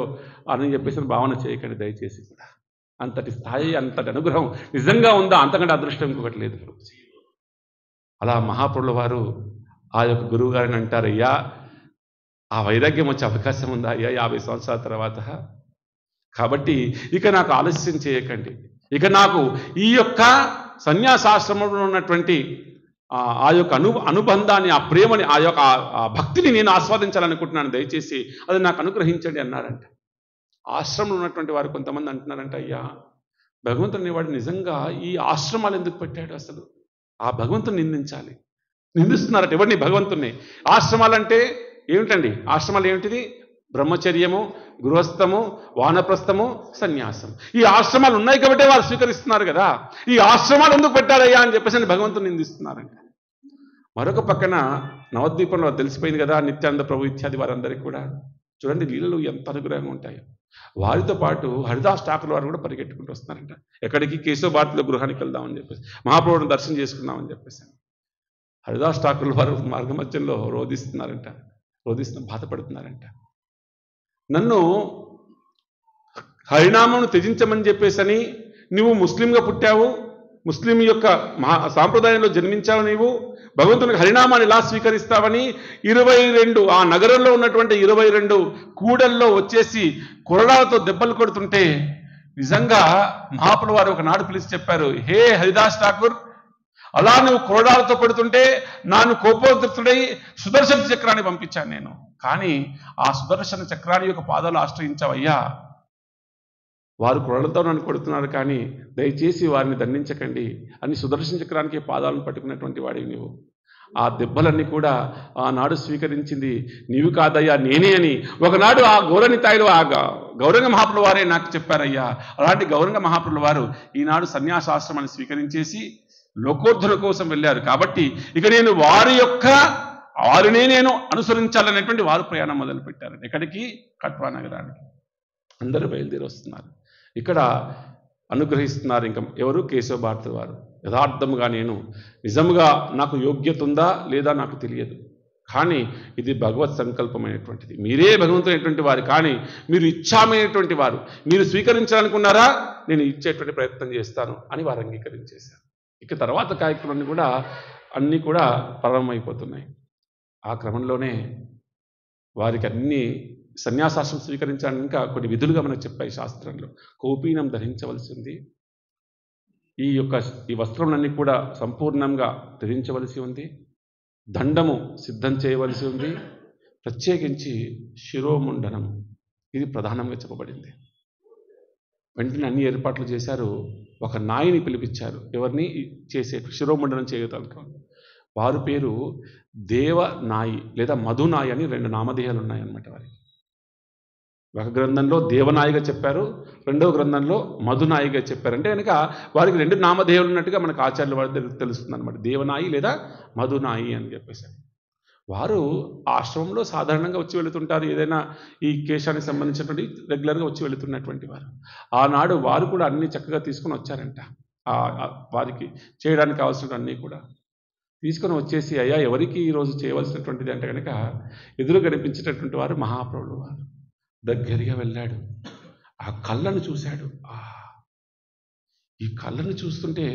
అని చెప్పేసి భావన చేయకండి దయచేసి కూడా. అంతటి స్థాయి, అంతటి అనుగ్రహం నిజంగా ఉందా? అంతకంటే అదృష్టం ఇంకొకటి లేదు. అలా మహాప్రభుల వారు ఆ యొక్క గురువు గారిని అంటారు, అయ్యా ఆ వైరాగ్యం వచ్చే అవకాశం ఉందా అయ్యా 50 సంవత్సరాల తర్వాత? కాబట్టి ఇక నాకు ఆలస్యం చేయకండి, ఇక నాకు ఈ యొక్క సన్యాసాశ్రమంలో ఉన్నటువంటి ఆ యొక్క అనుబంధాన్ని, ఆ ప్రేమని, ఆ యొక్క ఆ భక్తిని నేను ఆస్వాదించాలనుకుంటున్నాను, దయచేసి అది నాకు అనుగ్రహించండి అన్నారంట. ఆశ్రమంలో ఉన్నటువంటి వారు కొంతమంది అంటున్నారంట, అయ్యా భగవంతుని వాడు నిజంగా ఈ ఆశ్రమాలు ఎందుకు పెట్టాడు? అసలు ఆ భగవంతుని నిందించాలి. నిందిస్తున్నారట ఎవరిని? భగవంతుని. ఆశ్రమాలంటే ఏమిటండి? ఆశ్రమాలు ఏమిటిది? బ్రహ్మచర్యము, గృహస్థము, వానప్రస్థము, సన్యాసం. ఈ ఆశ్రమాలు ఉన్నాయి కాబట్టి వారు స్వీకరిస్తున్నారు కదా. ఈ ఆశ్రమాలు ఎందుకు పెట్టారయ్యా అని చెప్పేసి భగవంతుని నిందిస్తున్నారంట. మరొక పక్కన నవద్వీపంలో తెలిసిపోయింది కదా, నిత్యానంద ప్రభు ఇత్యాది వారందరికీ కూడా చూడండి లీలలు ఎంత అనుగ్రహంగా ఉంటాయో. వారితో పాటు హరిదాస్ ఠాకూర్ వారు కూడా పరిగెట్టుకుంటూ వస్తున్నారంట. ఎక్కడికి? కేశవ భారతిలో గృహానికి వెళ్దామని చెప్పేసి, మహాప్రభుని దర్శనం చేసుకుందామని చెప్పేసి. హరిదాస్ ఠాకూర్ వారు మార్గమధ్యంలో బాధపడుతున్నారంట. నన్ను హరినామను త్యజించమని చెప్పేసని, నువ్వు ముస్లింగా పుట్టావు, ముస్లిం యొక్క సాంప్రదాయంలో జన్మించావు, నీవు భగవంతునికి హరినామాన్ని ఎలా స్వీకరిస్తావని 22 ఆ నగరంలో ఉన్నటువంటి 22 కూడల్లో వచ్చేసి కొరడాలతో దెబ్బలు కొడుతుంటే నిజంగా మహాప్రభువు వారు ఒకనాడు పిలిచి చెప్పారు, హే హరిదాస్ ఠాకూర్, అలా నువ్వు కొరడాలతో పడుతుంటే నాను కోపోద్రిక్తుడై సుదర్శన చక్రాన్ని పంపించాను నేను, కానీ ఆ సుదర్శన చక్రాన్ని యొక్క పాదాలు ఆశ్రయించావయ్యా. వారు కొరడాలతో నన్ను కొడుతున్నారు, కానీ దయచేసి వారిని దండించకండి అని సుదర్శన చక్రానికి పాదాలను పట్టుకున్నటువంటి వాడివి నీవు. ఆ దెబ్బలన్నీ కూడా ఆనాడు స్వీకరించింది నీవు కాదయ్యా, నేనే అని ఒకనాడు ఆ గౌరనితాయిలో ఆ గౌరంగ మహాప్రభుల వారే నాకు చెప్పారయ్యా. అలాంటి గౌరంగ మహాప్రభుల వారు ఈనాడు సన్యాసాశ్రమాన్ని స్వీకరించేసి లోకోద్ధరణ కోసం వెళ్ళారు. కాబట్టి ఇక నేను వారినే నేను అనుసరించాలనేటువంటి వారు ప్రయాణం మొదలుపెట్టారు. ఎక్కడికి? కట్వా నగరానికి. అందరూ బయలుదేరి వస్తున్నారు. ఇక్కడ అనుగ్రహిస్తున్నారు. ఇంకా ఎవరు? కేశవ భారతి వారు. యథార్థముగా నేను నిజముగా నాకు యోగ్యత ఉందా లేదా నాకు తెలియదు, కానీ ఇది భగవత్ సంకల్పమైనటువంటిది. మీరే భగవంతుడైనటువంటి వారు, కానీ మీరు ఇచ్చామైనటువంటి వారు. మీరు స్వీకరించాలనుకున్నారా, నేను ఇచ్చేటువంటి ప్రయత్నం చేస్తాను అని వారు అంగీకరించేశారు. ఇక తర్వాత కార్యక్రమాన్ని కూడా అన్నీ కూడా ప్రారంభమైపోతున్నాయి. ఆ క్రమంలోనే వారికి అన్ని సన్యాసాశ్రమం స్వీకరించడానికి ఇంకా కొన్ని విధులుగా మనకు చెప్పాయి శాస్త్రంలో. కౌపీనం ధరించవలసింది, ఈ వస్త్రములన్నీ కూడా సంపూర్ణంగా ధరించవలసి ఉంది, దండము సిద్ధం చేయవలసి ఉంది, ప్రత్యేకించి శిరోముండనం ఇది ప్రధానంగా చెప్పబడింది. వెంటనే అన్ని ఏర్పాట్లు చేశారు. ఒక నాయిని పిలిపించారు. ఎవరిని చేసే శిరోముండనం చేయగలుగుతారు. వారి పేరు దేవనాయి లేదా మధునాయి అని 2 నామధేయాలు ఉన్నాయన్నమాట వారికి. ఒక గ్రంథంలో దేవనాయిగా చెప్పారు, రెండవ గ్రంథంలో మధునాయిగా చెప్పారు. అంటే కనుక వారికి 2 నామధేయాలు ఉన్నట్టుగా మనకు ఆచార్యుల వారి తెలుస్తుంది అనమాట. దేవనాయి లేదా మధునాయి అని చెప్పేసి. వారు ఆశ్రమంలో సాధారణంగా వచ్చి వెళుతుంటారు. ఏదైనా ఈ కేశానికి సంబంధించినటువంటి రెగ్యులర్గా వచ్చి వెళుతున్నటువంటి వారు. ఆనాడు వారు కూడా అన్ని చక్కగా తీసుకొని వచ్చారంట. వారికి చేయడానికి కావాల్సినవి అన్నీ కూడా తీసుకొని వచ్చేసి, అయ్యా ఎవరికి ఈరోజు చేయవలసినటువంటిది అంటే కనుక ఎదురు కనిపించేటటువంటి వారు మహాప్రభులు వారు. దగ్గరగా వెళ్ళాడు, ఆ కళ్ళను చూశాడు. ఈ కళ్ళను చూస్తుంటే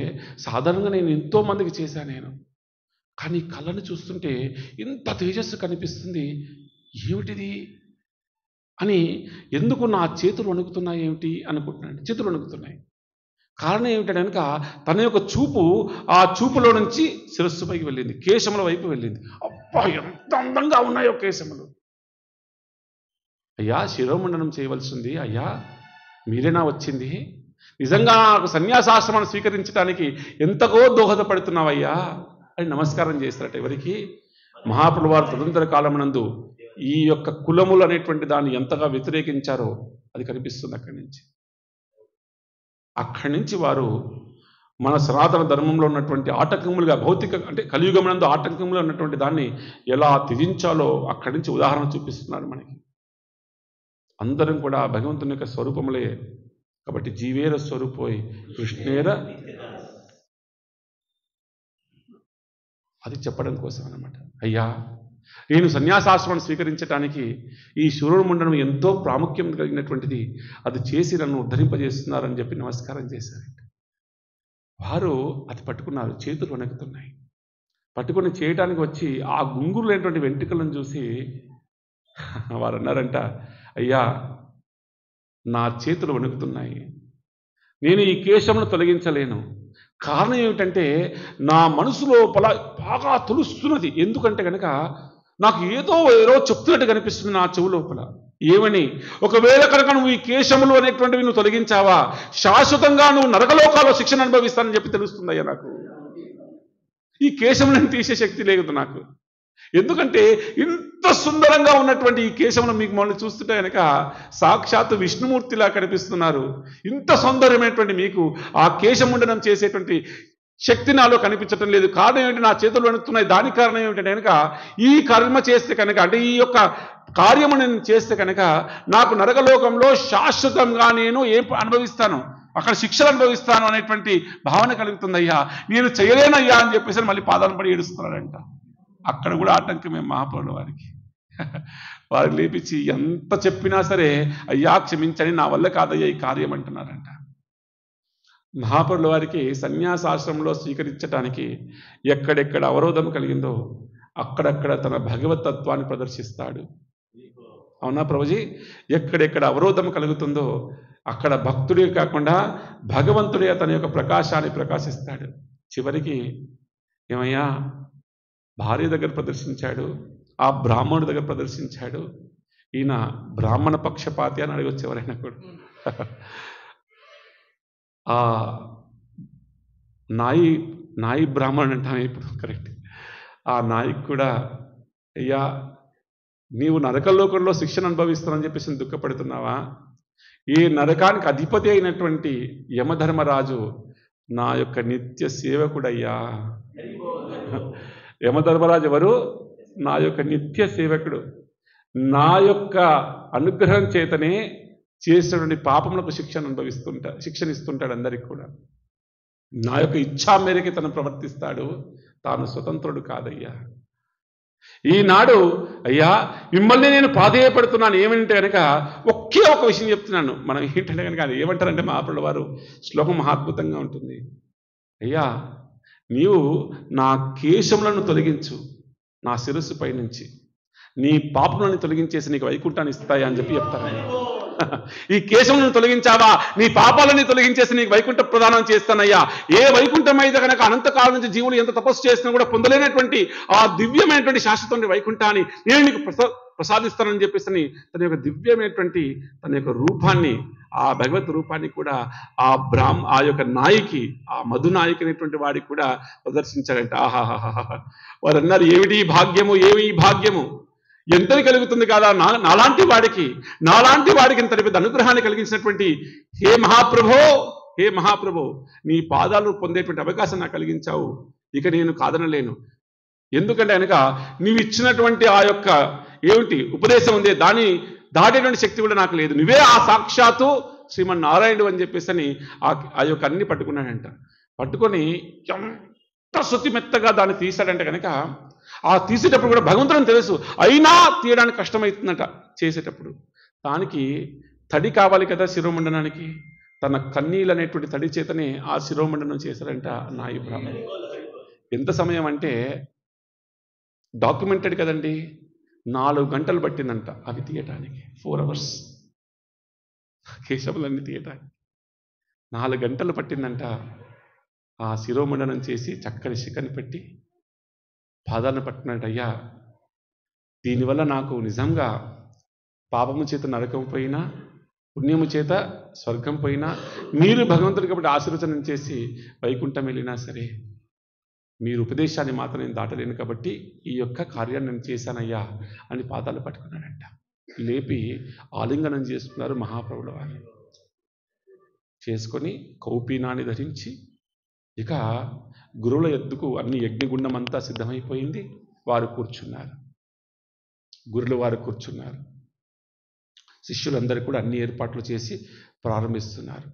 సాధారణంగా నేను ఎంతో మందికి చేశాను నేను, కానీ ఈ కళ్ళను చూస్తుంటే ఇంత తేజస్సు కనిపిస్తుంది, ఏమిటిది అని, ఎందుకు నా చేతులు వణుకుతున్నాయి ఏమిటి అనుకుంటున్నాను. చేతులు వణుకుతున్నాయి. కారణం ఏమిటంటే కనుక తన యొక్క చూపు ఆ చూపులో నుంచి శిరస్సుపైకి వెళ్ళింది, కేశముల వైపు వెళ్ళింది. అబ్బా ఎంత అందంగా ఉన్నాయో కేశములు. అయ్యా శిరోమండనం చేయవలసింది, అయ్యా మీరేనా వచ్చింది? నిజంగా నాకు సన్యాసాశ్రమాన్ని స్వీకరించడానికి ఎంతగో దోహదపడుతున్నావయ్యా అని నమస్కారం చేస్తారట. ఎవరికి? మహాప్రభువు వారు తదనంతర కాలమునందు ఈ యొక్క కులములు అనేటువంటి దాన్ని ఎంతగా వ్యతిరేకించారో అది కనిపిస్తుంది అక్కడి నుంచి వారు మన సనాతన ధర్మంలో ఉన్నటువంటి ఆటంకములుగా భౌతిక అంటే కలియుగమునందు ఆటంకములు ఉన్నటువంటి దాన్ని ఎలా త్యజించాలో అక్కడి నుంచి ఉదాహరణ చూపిస్తున్నారు మనకి. అందరం కూడా భగవంతుని యొక్క స్వరూపములే కాబట్టి జీవేర స్వరూపోయి కృష్ణేర అది చెప్పడం కోసం అన్నమాట. అయ్యా నేను సన్యాసాశ్రమాన్ని స్వీకరించడానికి ఈ శిరోముండనం ఎంతో ప్రాముఖ్యం కలిగినటువంటిది, అది చేసి నన్ను ఉద్ధరింపజేస్తున్నారని చెప్పి నమస్కారం చేశారంట. వారు అది పట్టుకున్నారు, చేతులు వణుకుతున్నాయి. పట్టుకొని చేయటానికి వచ్చి ఆ గుంగురు లేనటువంటి వెంట్రుకలను చూసి వారు అన్నారంట, అయ్యా నా చేతులు వణుకుతున్నాయి, నేను ఈ కేశమును తొలగించలేను. కారణం ఏమిటంటే నా మనసు లోపల బాగా తులుస్తున్నది. ఎందుకంటే కనుక నాకు ఏదో చెప్తున్నట్టు కనిపిస్తుంది నా చెవు లోపల. ఏమని? ఒకవేళ కనుక నువ్వు ఈ కేశములు అనేటువంటివి నువ్వు తొలగించావా, శాశ్వతంగా నువ్వు నరకలోకాల్లో శిక్షణ అనుభవిస్తానని చెప్పి తెలుస్తుందయ్యా నాకు. ఈ కేశములను తీసే శక్తి లేదు నాకు. ఎందుకంటే ఇంత సుందరంగా ఉన్నటువంటి ఈ కేశమును మీకు మమ్మల్ని చూస్తుంటే కనుక సాక్షాత్తు విష్ణుమూర్తిలా కనిపిస్తున్నారు. ఇంత సౌందర్యమైనటువంటి మీకు ఆ కేశముండనం చేసేటువంటి శక్తి నాలో కనిపించటం లేదు. కారణం ఏమిటి? నా చేతులు వణుకుతున్నాయి. దానికి కారణం ఏమిటంటే కనుక ఈ కర్మ చేస్తే కనుక, అంటే ఈ యొక్క కార్యము నేను చేస్తే కనుక నాకు నరకలోకంలో శాశ్వతంగా నేను ఏం అనుభవిస్తాను, అక్కడ శిక్షలు అనుభవిస్తాను అనేటువంటి భావన కలుగుతుందయ్యా, నేను చేయలేనయ్యా అని చెప్పేసి మళ్ళీ పాదాలను పడి ఏడుస్తున్నాడంట. అక్కడ కూడా ఆటంకమే మహాప్రభుల వారికి. వారు లేపించి ఎంత చెప్పినా సరే అయ్యా క్షమించని, నా వల్ల కాదయ్యా ఈ కార్యం అంటున్నారంట. మహాప్రభుల వారికి సన్యాసాశ్రమంలో స్వీకరించడానికి ఎక్కడెక్కడ అవరోధం కలిగిందో అక్కడక్కడ తన భగవతత్వాన్ని ప్రదర్శిస్తాడు. అవునా ప్రభుజీ? ఎక్కడెక్కడ అవరోధం కలుగుతుందో అక్కడ భక్తుడే కాకుండా భగవంతుడే తన యొక్క ప్రకాశాన్ని ప్రకాశిస్తాడు. చివరికి ఏమయ్యా భార్య దగ్గర ప్రదర్శించాడు, ఆ బ్రాహ్మణుడి దగ్గర ప్రదర్శించాడు. ఈయన బ్రాహ్మణ పక్షపాతి అని అడగొచ్చు ఎవరైనా కూడా. ఆ నాయి బ్రాహ్మణుడు అంటాను ఇప్పుడు, కరెక్ట్. ఆ నాయికి కూడా అయ్యా నీవు నరకలోకంలో శిక్షణ అనుభవిస్తానని చెప్పేసి దుఃఖపడుతున్నావా? ఈ నరకానికి అధిపతి అయినటువంటి యమధర్మరాజు నా యొక్క నిత్య సేవకుడయ్యా. యమధర్మరాజు ఎవరు? నా యొక్క నిత్య సేవకుడు. నా యొక్క అనుగ్రహం చేతనే చేసినటువంటి పాపములకు శిక్షణ ఇస్తుంటాడు అందరికి కూడా. నా యొక్క ఇచ్ఛా మేరకి తను ప్రవర్తిస్తాడు, తాను స్వతంత్రుడు కాదయ్యా. ఈనాడు అయ్యా మిమ్మల్ని నేను ప్రాధేయపడుతున్నాను ఏమంటే కనుక ఒకే ఒక విషయం చెప్తున్నాను. మనం ఏంటంటే కనుక అది ఏమంటారంటే మహాప్రభుల వారు శ్లోకం మహాద్భుతంగా ఉంటుంది. అయ్యా నీవు నా కేశములను తొలగించు, నా శిరస్సు పైనుంచి నీ పాపములను తొలగించేసి నీకు వైకుంఠాన్ని ఇస్తాయా అని చెప్పి చెప్తారు. ఈ కేశములను తొలగించావా, నీ పాపాలని తొలగించేసి నీకు వైకుంఠ ప్రదానం చేస్తానయ్యా. ఏ వైకుంఠం అయితే కనుక అనంతకాలం నుంచి జీవులు ఎంత తపస్సు చేసినా కూడా పొందలేనటువంటి ఆ దివ్యమైనటువంటి శాశ్వతమైన వైకుంఠాన్ని నేను నీకు ప్రసాదిస్తానని చెప్పేసి తన యొక్క దివ్యమైనటువంటి తన యొక్క రూపాన్ని, ఆ భగవత్ రూపాన్ని కూడా ఆ యొక్క నాయకి, ఆ మధునాయకి అనేటువంటి వాడికి కూడా ప్రదర్శించాడంట. ఆహాహాహా. వారు అన్నారు ఏమిటి భాగ్యము, ఏమి భాగ్యము, ఎంతని కలుగుతుంది కదా నాలాంటి వాడికి ఇంత పెద్ద అనుగ్రహాన్ని కలిగించినటువంటి హే మహాప్రభో నీ పాదాలు పొందేటువంటి అవకాశం నాకు కలిగించావు. ఇక నేను కాదనలేను. ఎందుకంటే కనుక నీవు ఇచ్చినటువంటి ఆ యొక్క ఏమిటి ఉపదేశం ఉంది, దాన్ని దాటేటువంటి శక్తి కూడా నాకు లేదు. నువ్వే ఆ సాక్షాత్తు శ్రీమన్నారాయణుడు అని చెప్పేసి ఆ యొక్క అన్ని పట్టుకున్నాడంట. పట్టుకొని ఎంత శృతి మెత్తగా దాన్ని తీశాడంటే కనుక ఆ తీసేటప్పుడు కూడా భగవంతుని తెలుసు, అయినా తీయడానికి కష్టమవుతుందట చేసేటప్పుడు. దానికి తడి కావాలి కదా శిరోమండనానికి, తన కన్నీళ్ళు అనేటువంటి తడి చేతనే ఆ శిరోమండనం చేశారంట నాయి బ్రాహ్మణుడు. ఎంత సమయం అంటే డాక్యుమెంటెడ్ కదండి, 4 గంటలు పట్టిందంట అవి తీయటానికి. 4 hours కేశములన్నీ తీయటానికి 4 గంటలు పట్టిందంట. ఆ శిరోమండనం చేసి చక్కని శిఖని పెట్టి పాదాలను పట్టినట్టు, అయ్యా దీనివల్ల నాకు నిజంగా పాపము చేత నరకం పోయినా, పుణ్యము చేత స్వర్గం పోయినా, మీరు భగవంతుడి కాబట్టి ఆశీర్వచనం చేసి వైకుంఠం వెళ్ళినా సరే మీరు ఉపదేశాన్ని మాత్రం నేను దాటలేను కాబట్టి ఈ యొక్క కార్యాన్ని నేను చేశానయ్యా అని పాదాలు పట్టుకున్నాడంట. లేపి ఆలింగనం చేసుకున్నారు మహాప్రభుల వారు. చేసుకొని కౌపీనాన్ని ధరించి ఇక గురువుల ఎద్దుకు అన్ని యజ్ఞగుండం అంతా సిద్ధమైపోయింది. వారు కూర్చున్నారు. శిష్యులందరూ కూడా అన్ని ఏర్పాట్లు చేసి ప్రారంభిస్తున్నారు.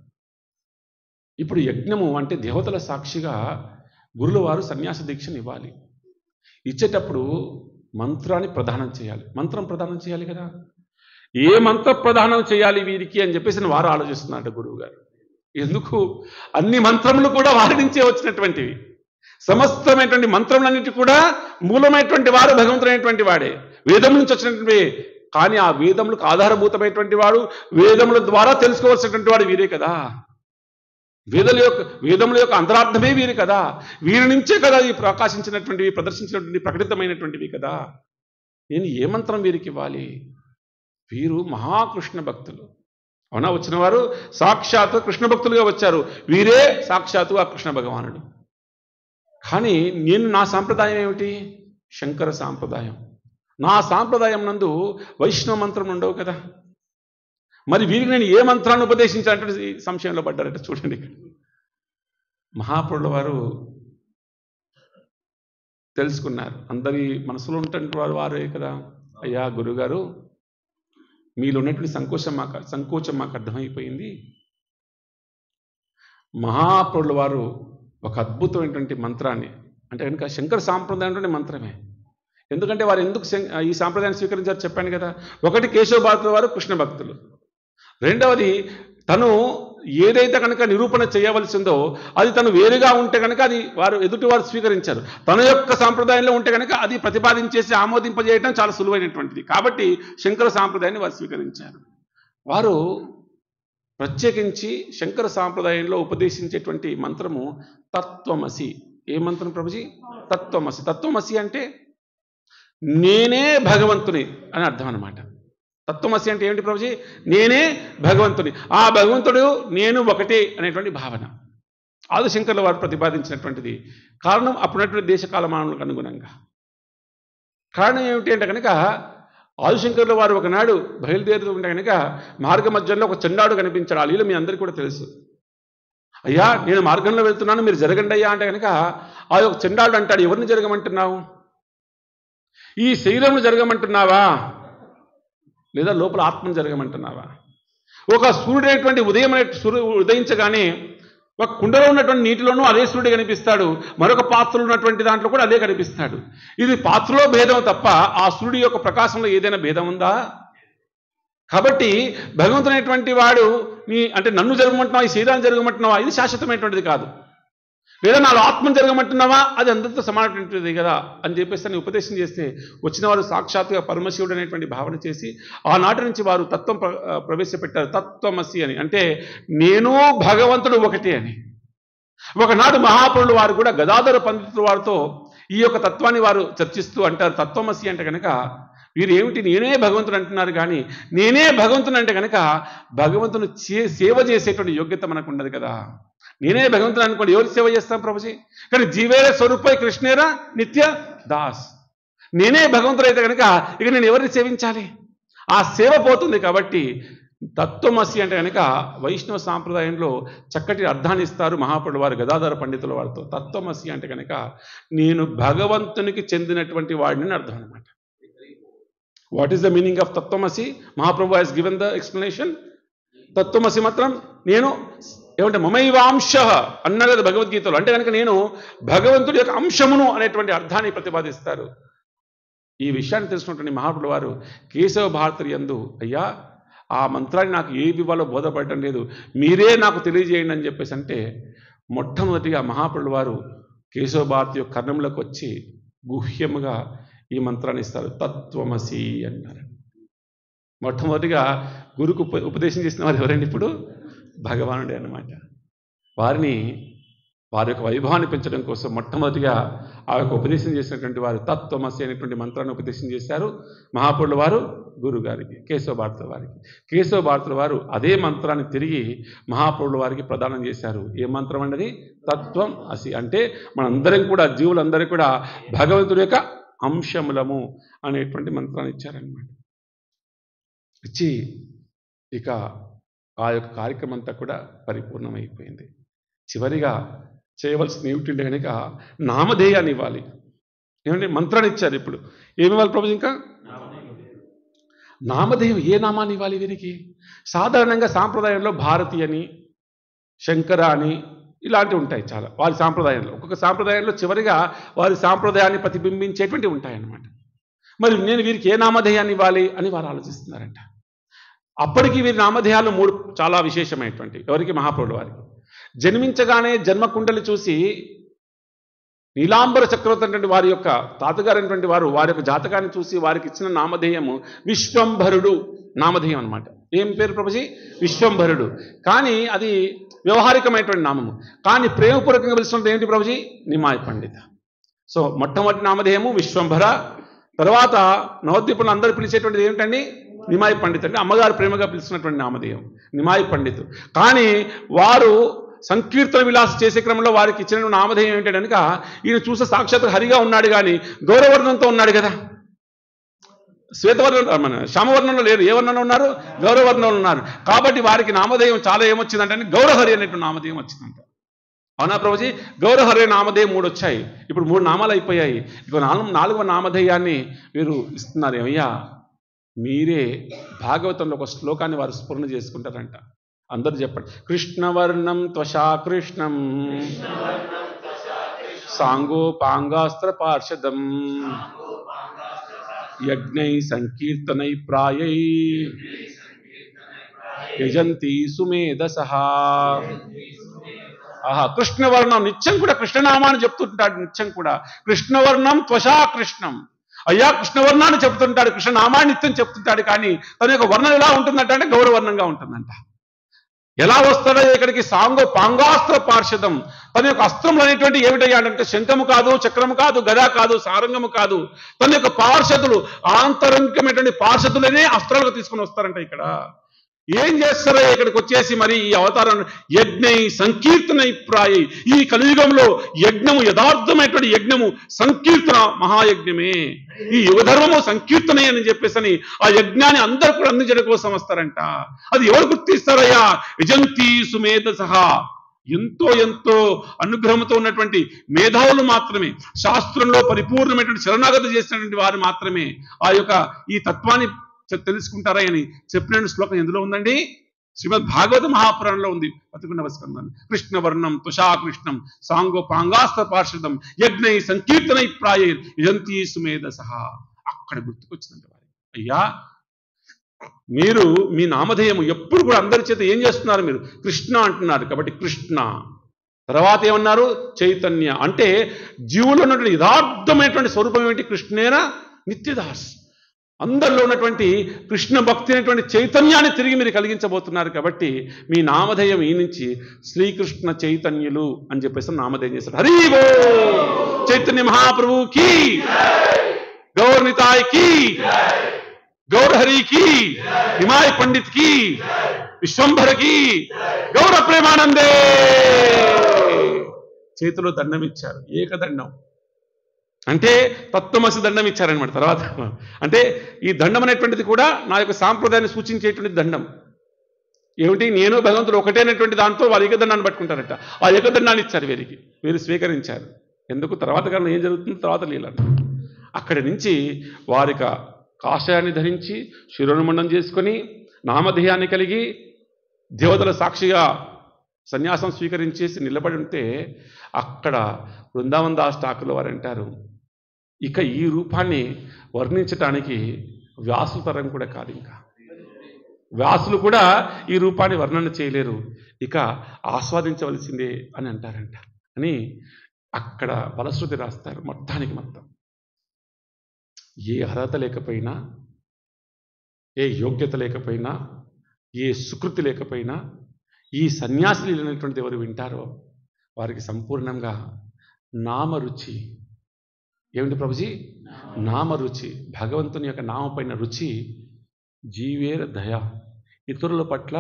ఇప్పుడు యజ్ఞము అంటే దేవతల సాక్షిగా గురుల వారు సన్యాస దీక్షను ఇవ్వాలి. ఇచ్చేటప్పుడు మంత్రాన్ని ప్రదానం చేయాలి. మంత్రం ప్రదానం చేయాలి కదా, ఏ మంత్ర ప్రదానం చేయాలి వీరికి అని చెప్పేసి వారు ఆలోచిస్తున్నారట గురువు గారు. ఎందుకు, అన్ని మంత్రములు కూడా వారి నుంచే వచ్చినటువంటివి. సమస్తమైనటువంటి మంత్రములన్నిటి కూడా మూలమైనటువంటి వాడు భగవంతుడైనటువంటి వాడే, వేదం నుంచి వచ్చినటువంటి. కానీ ఆ వేదములకు ఆధారభూతమైనటువంటి వాడు, వేదముల ద్వారా తెలుసుకోవాల్సినటువంటి వాడు వీరే కదా. వేదముల యొక్క అంతరార్థమే వీరు కదా. వీరి నుంచే కదా ఈ ప్రకాశించినటువంటివి, ప్రదర్శించినటువంటి, ప్రకటితమైనటువంటివి కదా. నేను ఏ మంత్రం వీరికి ఇవ్వాలి? వీరు మహాకృష్ణ భక్తులు. అవునా, వచ్చిన వారు సాక్షాత్తు కృష్ణ భక్తులుగా వచ్చారు. వీరే సాక్షాత్తు ఆ కృష్ణ భగవానుడు. కానీ నా సాంప్రదాయం ఏమిటి? శంకర సాంప్రదాయం. నా సాంప్రదాయం నందు వైష్ణవ మంత్రం ఉండవు కదా. మరి వీరికి నేను ఏ మంత్రాన్ని ఉపదేశించాలంటే సంశయంలో పడ్డారట. చూడండి, ఇక్కడ మహాప్రభుల వారు తెలుసుకున్నారు. అందరి మనసులో ఉంటున్న వారే కదా. అయ్యా గురుగారు, మీలో ఉన్నటువంటి సంకోచం మాకు అర్థమైపోయింది. మహాప్రభుల వారు ఒక అద్భుతమైనటువంటి మంత్రాన్ని, అంటే కనుక శంకర సాంప్రదాయం మంత్రమే. ఎందుకంటే వారు ఎందుకు ఈ సాంప్రదాయాన్ని స్వీకరించారు చెప్పాను కదా. ఒకటి కేశవ భారతుల వారు కృష్ణ భక్తులు, రెండవది తను ఏదైతే కనుక నిరూపణ చేయవలసిందో అది తను వేరుగా ఉంటే కనుక అది ఎదుటి వారు స్వీకరించారు. తన యొక్క సాంప్రదాయంలో ఉంటే కనుక అది ప్రతిపాదించేసి ఆమోదింపజేయడం చాలా సులువైనటువంటిది. కాబట్టి శంకర సాంప్రదాయాన్ని వారు స్వీకరించారు. వారు ప్రత్యేకించి శంకర సాంప్రదాయంలో ఉపదేశించేటువంటి మంత్రము తత్వమసి. ఏ మంత్రం ప్రభుజీ? తత్వమసి. తత్వమసి అంటే నేనే భగవంతుని అని అర్థం అన్నమాట. తత్వమసి అంటే ఏమిటి ప్రభుజీ? నేనే భగవంతుని, ఆ భగవంతుడు నేను ఒకటే అనేటువంటి భావన ఆదిశంకర్ల వారు ప్రతిపాదించినటువంటిది. కారణం అప్పుడున్నటువంటి దేశకాలమానములకు అనుగుణంగా. కారణం ఏమిటి అంటే కనుక ఆదిశంకర్ల వారు ఒకనాడు బయలుదేరుతుంటే కనుక మార్గ మధ్యంలో ఒక చెండాడు కనిపించాడు. ఆ లీల మీ అందరికీ కూడా తెలుసు. అయ్యా నేను మార్గంలో వెళ్తున్నాను, మీరు జరగండి అయ్యా అంటే కనుక ఆ యొక్క చెండాడు అంటాడు, ఎవరిని జరగమంటున్నావు? ఈ శరీరంలో జరగమంటున్నావా, లేదా లోపల ఆత్మను జరగమంటున్నావా? ఒక సూర్యుడైనటువంటి ఉదయించగానే ఒక కుండలో ఉన్నటువంటి నీటిలోనూ అదే సూర్యుడు కనిపిస్తాడు, మరొక పాత్రలో ఉన్నటువంటి దాంట్లో కూడా అదే కనిపిస్తాడు. ఇది పాత్రలో భేదం తప్ప ఆ సూర్యుడి యొక్క ప్రకాశంలో ఏదైనా భేదం ఉందా? కాబట్టి భగవంతుడైనటువంటి వాడు అంటే నన్ను జరగమంటున్నావా, ఈ శరీరాన్ని జరగమంటున్నావా, ఇది శాశ్వతమైనటువంటిది కాదు. లేదా నాలో ఆత్మను జరగమంటున్నావా, అది అందరితో సమానమైనటువంటిది కదా అని చెప్పేసి అని ఉపదేశం చేస్తే వచ్చిన వారు సాక్షాత్తుగా పరమశివుడు అనేటువంటి భావన చేసి ఆనాటి నుంచి వారు తత్వం ప్రవేశపెట్టారు. తత్వమసి అని అంటే నేను భగవంతుడు ఒకటే అని. ఒకనాడు మహాపురులు వారు కూడా గదాధర పండితుల వారితో ఈ యొక్క తత్వాన్ని వారు చర్చిస్తూ అంటారు, తత్వమసి అంటే కనుక వీరు ఏమిటి నేనే భగవంతుడు అంటున్నారు, కానీ నేనే భగవంతుడు అంటే కనుక భగవంతుని సేవ చేసేటువంటి యోగ్యత మనకు ఉండదు కదా. నేనే భగవంతుడు అనుకోండి, ఎవరికి సేవ చేస్తాం ప్రభుజీ? కానీ జీవేర స్వరూపై కృష్ణేరా నిత్య దాస్. నేనే భగవంతుడు అయితే కనుక ఇక నేను ఎవరిని సేవించాలి? ఆ సేవ పోతుంది. కాబట్టి తత్వమసి అంటే కనుక వైష్ణవ సాంప్రదాయంలో చక్కటి అర్థాన్ని ఇస్తారు మహాప్రభులు వారు గదాధర పండితుల వారితో. తత్వమసి అంటే కనుక నేను భగవంతునికి చెందినటువంటి వాడిని అర్థం అనమాట. What is the meaning of తత్వమసి? మహాప్రభు హాస్ గివెన్ ద ఎక్స్ప్లెనేషన్. తత్వమసి మాత్రం నేను ఏమంటే మమైవాంశ అన్న కదా భగవద్గీతలో. అంటే కనుక నేను భగవంతుడి యొక్క అంశమును అనేటువంటి అర్థాన్ని ప్రతిపాదిస్తారు. ఈ విషయాన్ని తెలుసుకున్నటువంటి మహాప్రభులు వారు కేశవ భారతి యందు అయ్యా ఆ మంత్రాన్ని నాకు ఏ ఇవ్వాలో బోధపడటం లేదు, మీరే నాకు తెలియజేయండి అని చెప్పేసి అంటే మొట్టమొదటిగా మహాప్రభులు వారు కేశవ భారతి యొక్క కర్ణంలోకి వచ్చి గుహ్యముగా ఈ మంత్రాన్ని ఇస్తారు. తత్వమసి అంటారు. మొట్టమొదటిగా గురుకు ఉపదేశం చేసిన వారు ఎవరండి? ఇప్పుడు భగవానుడే అన్నమాట. వారి యొక్క వైభవాన్ని పెంచడం కోసం మొట్టమొదటిగా ఆ యొక్క ఉపదేశం చేసినటువంటి వారు తత్వమసి అనేటువంటి మంత్రాన్ని ఉపదేశం చేశారు మహాపురుల వారు గురువు గారికి, కేశవ భారతుల వారికి. కేశవ భారతుల వారు అదే మంత్రాన్ని తిరిగి మహాపురుల వారికి ప్రదానం చేశారు. ఏ మంత్రం అన్నది? తత్వం అసి. అంటే మనందరం కూడా జీవులందరూ కూడా భగవంతుడి యొక్క అంశములము అనేటువంటి మంత్రాన్ని ఇచ్చారనమాట. ఇచ్చి ఇక ఆ యొక్క కార్యక్రమం అంతా కూడా పరిపూర్ణమైపోయింది. చివరిగా చేయవలసిన ఏమిటంటే కనుక నామధేయాన్ని ఇవ్వాలి. ఏమంటే మంత్రాన్ని ఇచ్చారు. ఇప్పుడు ఏమి ఇవ్వాలి ప్రభు? ఇంకా నామధేయం. ఏ నామాన్ని ఇవ్వాలి వీరికి? సాధారణంగా సాంప్రదాయంలో భారతి అని, శంకర అని ఇలాంటివి ఉంటాయి చాలా వారి సాంప్రదాయంలో. ఒక్కొక్క సాంప్రదాయంలో చివరిగా వారి సాంప్రదాయాన్ని ప్రతిబింబించేటువంటి ఉంటాయన్నమాట. మరి నేను వీరికి ఏ నామధేయాన్ని ఇవ్వాలి అని వారు ఆలోచిస్తున్నారంట. అప్పటికి వీరి నామధేయాలు 3 చాలా విశేషమైనటువంటి. ఎవరికి? మహాప్రభుల వారికి. జన్మించగానే జన్మకుండలి చూసి నీలాంబర చక్రవర్తి అంటే వారి యొక్క తాతగారు అయినటువంటి వారు వారి యొక్క జాతకాన్ని చూసి వారికి ఇచ్చిన నామధేయము విశ్వంభరుడు నామధేయం అనమాట. ఏం పేరు ప్రభుజీ? విశ్వంభరుడు. కానీ అది వ్యవహారికమైనటువంటి నామము. కానీ ప్రేమపూర్వకంగా పిలుస్తున్నది ఏంటి ప్రభుజీ? నిమాయ్ పండిత. సో మొట్టమొదటి నామధేయము విశ్వంభర. తర్వాత నవద్వీపంలో అందరూ పిలిచేటువంటిది ఏమిటండి? నిమాయ్ పండిత్. అంటే అమ్మగారు ప్రేమగా పిలుస్తున్నటువంటి నామధేయం నిమాయ్ పండిత్. కానీ వారు సంకీర్తన విలాస చేసే క్రమంలో వారికి ఇచ్చిన నామధేయం ఏంటంటే కనుక ఈయన చూసే సాక్షాత్ హరిగా ఉన్నాడు, కానీ గౌరవర్ణంతో ఉన్నాడు కదా. శ్వేతవర్ణం మన శ్యామవర్ణంలో లేరు. ఏ వర్ణంలో ఉన్నారు? గౌరవర్ణంలో ఉన్నారు. కాబట్టి వారికి నామధేయం చాలా ఏమొచ్చిందంటే గౌరహరి అనేటువంటి నామధేయం వచ్చిందంట. అవునా ప్రభుజీ? గౌరహరి నామధేయం 3 వచ్చాయి. ఇప్పుడు 3 నామాలు అయిపోయాయి. ఇక 4వ నామధేయాన్ని వీరు ఇస్తున్నారు. ఏమయ్యా మీరే భాగవతంలో ఒక శ్లోకాన్ని వారు స్ఫురణ చేసుకుంటారంట. అందరూ చెప్పండి. కృష్ణవర్ణం త్వషా కృష్ణం సాంగోపాంగాస్త్ర పార్షదం యజ్ఞై సంకీర్తనై ప్రాయై యజంతి సుమేధసః. ఆహా, కృష్ణవర్ణం నిత్యం కూడా కృష్ణనామాన్ని చెప్తుంటాడు. నిత్యం కూడా కృష్ణవర్ణం త్వషా కృష్ణం. అయ్యా కృష్ణవర్ణాన్ని చెప్తుంటాడు, కృష్ణనామాన్ని నిత్యం చెప్తుంటాడు. కానీ తన యొక్క వర్ణం ఎలా ఉంటుందంట అంటే గౌరవర్ణంగా ఉంటుందంట. ఎలా వస్తాడో ఇక్కడికి? సాంగో పాంగాస్త్ర పార్షదం. తన యొక్క అస్త్రములు అనేటువంటి ఏమిటయ్యాడంటే శంఖము కాదు, చక్రము కాదు, గదా కాదు, సారంగము కాదు. తన యొక్క పార్షదులు ఆంతరంగికమైనటువంటి పార్షదులనే అస్త్రాలుగా తీసుకుని వస్తారంట. ఇక్కడ ఏం చేస్తారో ఇక్కడికి వచ్చేసి మరి ఈ అవతారం యజ్ఞై సంకీర్తనై ప్రాయై. ఈ కలియుగంలో యజ్ఞము యథార్థమైనటువంటి యజ్ఞము సంకీర్తన మహాయజ్ఞమే. ఈ యుగధర్మము సంకీర్తనే అని చెప్పేసి ఆ యజ్ఞాన్ని అందరూ కూడా అందించడం కోసం వస్తారంట. అది ఎవరు గుర్తిస్తారయ్యా? యజంతి సుమేధసః. ఎంతో అనుగ్రహంతో ఉన్నటువంటి మేధావులు మాత్రమే, శాస్త్రంలో పరిపూర్ణమైనటువంటి శరణాగతి చేసినటువంటి వారు మాత్రమే ఆ యొక్క ఈ తత్వాన్ని తెలుసుకుంటారా అని చెప్పిన శ్లోకం ఎందులో ఉందండి? శ్రీమద్ భాగవత మహాపురాణంలో ఉంది 11వ స్కందం. కృష్ణవర్ణం తుషాకృష్ణం సాంగోపాంగాస్త్ర పార్షదం యజ్ఞై సంకీర్తనై ప్రాయైర్ యజంతి సుమేధసః. అక్కడ గుర్తుకొచ్చిందంట వారికి, అయ్యా మీరు మీ నామధేయము ఎప్పుడు కూడా అందరి చేత ఏం చేస్తున్నారు, మీరు కృష్ణ అంటున్నారు కాబట్టి కృష్ణ. తర్వాత ఏమన్నారు, చైతన్య. అంటే జీవులో ఉన్నటువంటి యథార్థమైనటువంటి స్వరూపం ఏంటి, కృష్ణేన నిత్యదాస్. అందరిలో ఉన్నటువంటి కృష్ణ భక్తి అనేటువంటి చైతన్యాన్ని తిరిగి మీరు కలిగించబోతున్నారు కాబట్టి మీ నామధేయం ఈ నుంచి శ్రీకృష్ణ చైతన్యులు అని చెప్పేసి నామధేయం చేశారు. హరి బో చైతన్య మహాప్రభుకి, గౌర్ నితాయ్ కి, గౌర్ హరి కి, హిమాయ్ పండిత్ కి, విశ్వంభర కి, గౌర ప్రేమానందే. చేతిలో దండం ఇచ్చారు, ఏకదండం. అంటే తత్వమసి దండం ఇచ్చారనమాట. తర్వాత అంటే ఈ దండం అనేటువంటిది కూడా నా యొక్క సాంప్రదాయాన్ని సూచించేటువంటి దండం. ఏమిటి, నేను భగవంతుడు ఒకటే అనేటువంటి దాంతో వారు ఏకదండాన్ని పట్టుకుంటారట. ఆ ఏకదండాన్ని ఇచ్చారు వీరికి, వీరు స్వీకరించారు. ఎందుకు, తర్వాత కారణం ఏం జరుగుతుంది, తర్వాత లీలను. అక్కడి నుంచి వారిక కాషాయాన్ని ధరించి శిరోనుమండం చేసుకొని నామధేయాన్ని కలిగి దేవతల సాక్షిగా సన్యాసం స్వీకరించేసి నిలబడి ఉంటే అక్కడ బృందావన్ దాస్ ఠాకూర్ వారు అంటారు, ఇక ఈ రూపాన్ని వర్ణించటానికి వ్యాసుల తరం కూడా కాదు, ఇంకా వ్యాసులు కూడా ఈ రూపాన్ని వర్ణన చేయలేరు, ఇక ఆస్వాదించవలసిందే అని అంటారంట. అని అక్కడ ఫలశ్రుతి రాస్తారు. మొత్తానికి మొత్తం ఏ అర్హత లేకపోయినా, ఏ యోగ్యత లేకపోయినా, ఏ సుకృతి లేకపోయినా ఈ సన్యాసులు అనేటువంటిది ఎవరు వింటారో వారికి సంపూర్ణంగా నామరుచి. ఏమిటి ప్రభుజీ, నామరుచి, భగవంతుని యొక్క నామపైన రుచి, జీవేర దయ, ఇతరుల పట్ల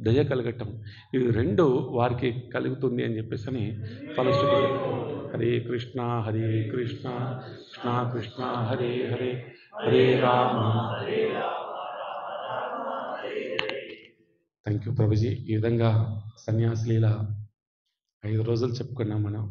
దయ కలగటం, ఇది రెండు వారికి కలుగుతుంది అని చెప్పేసి అని ఫలశ్రుతి. హరే కృష్ణ కృష్ణ కృష్ణ హరే హరే, హరే రామ. Thank you Prabhuji. ఈ విధంగా సన్యాసి లీల 5 రోజులు చెప్పుకున్నాం మనం.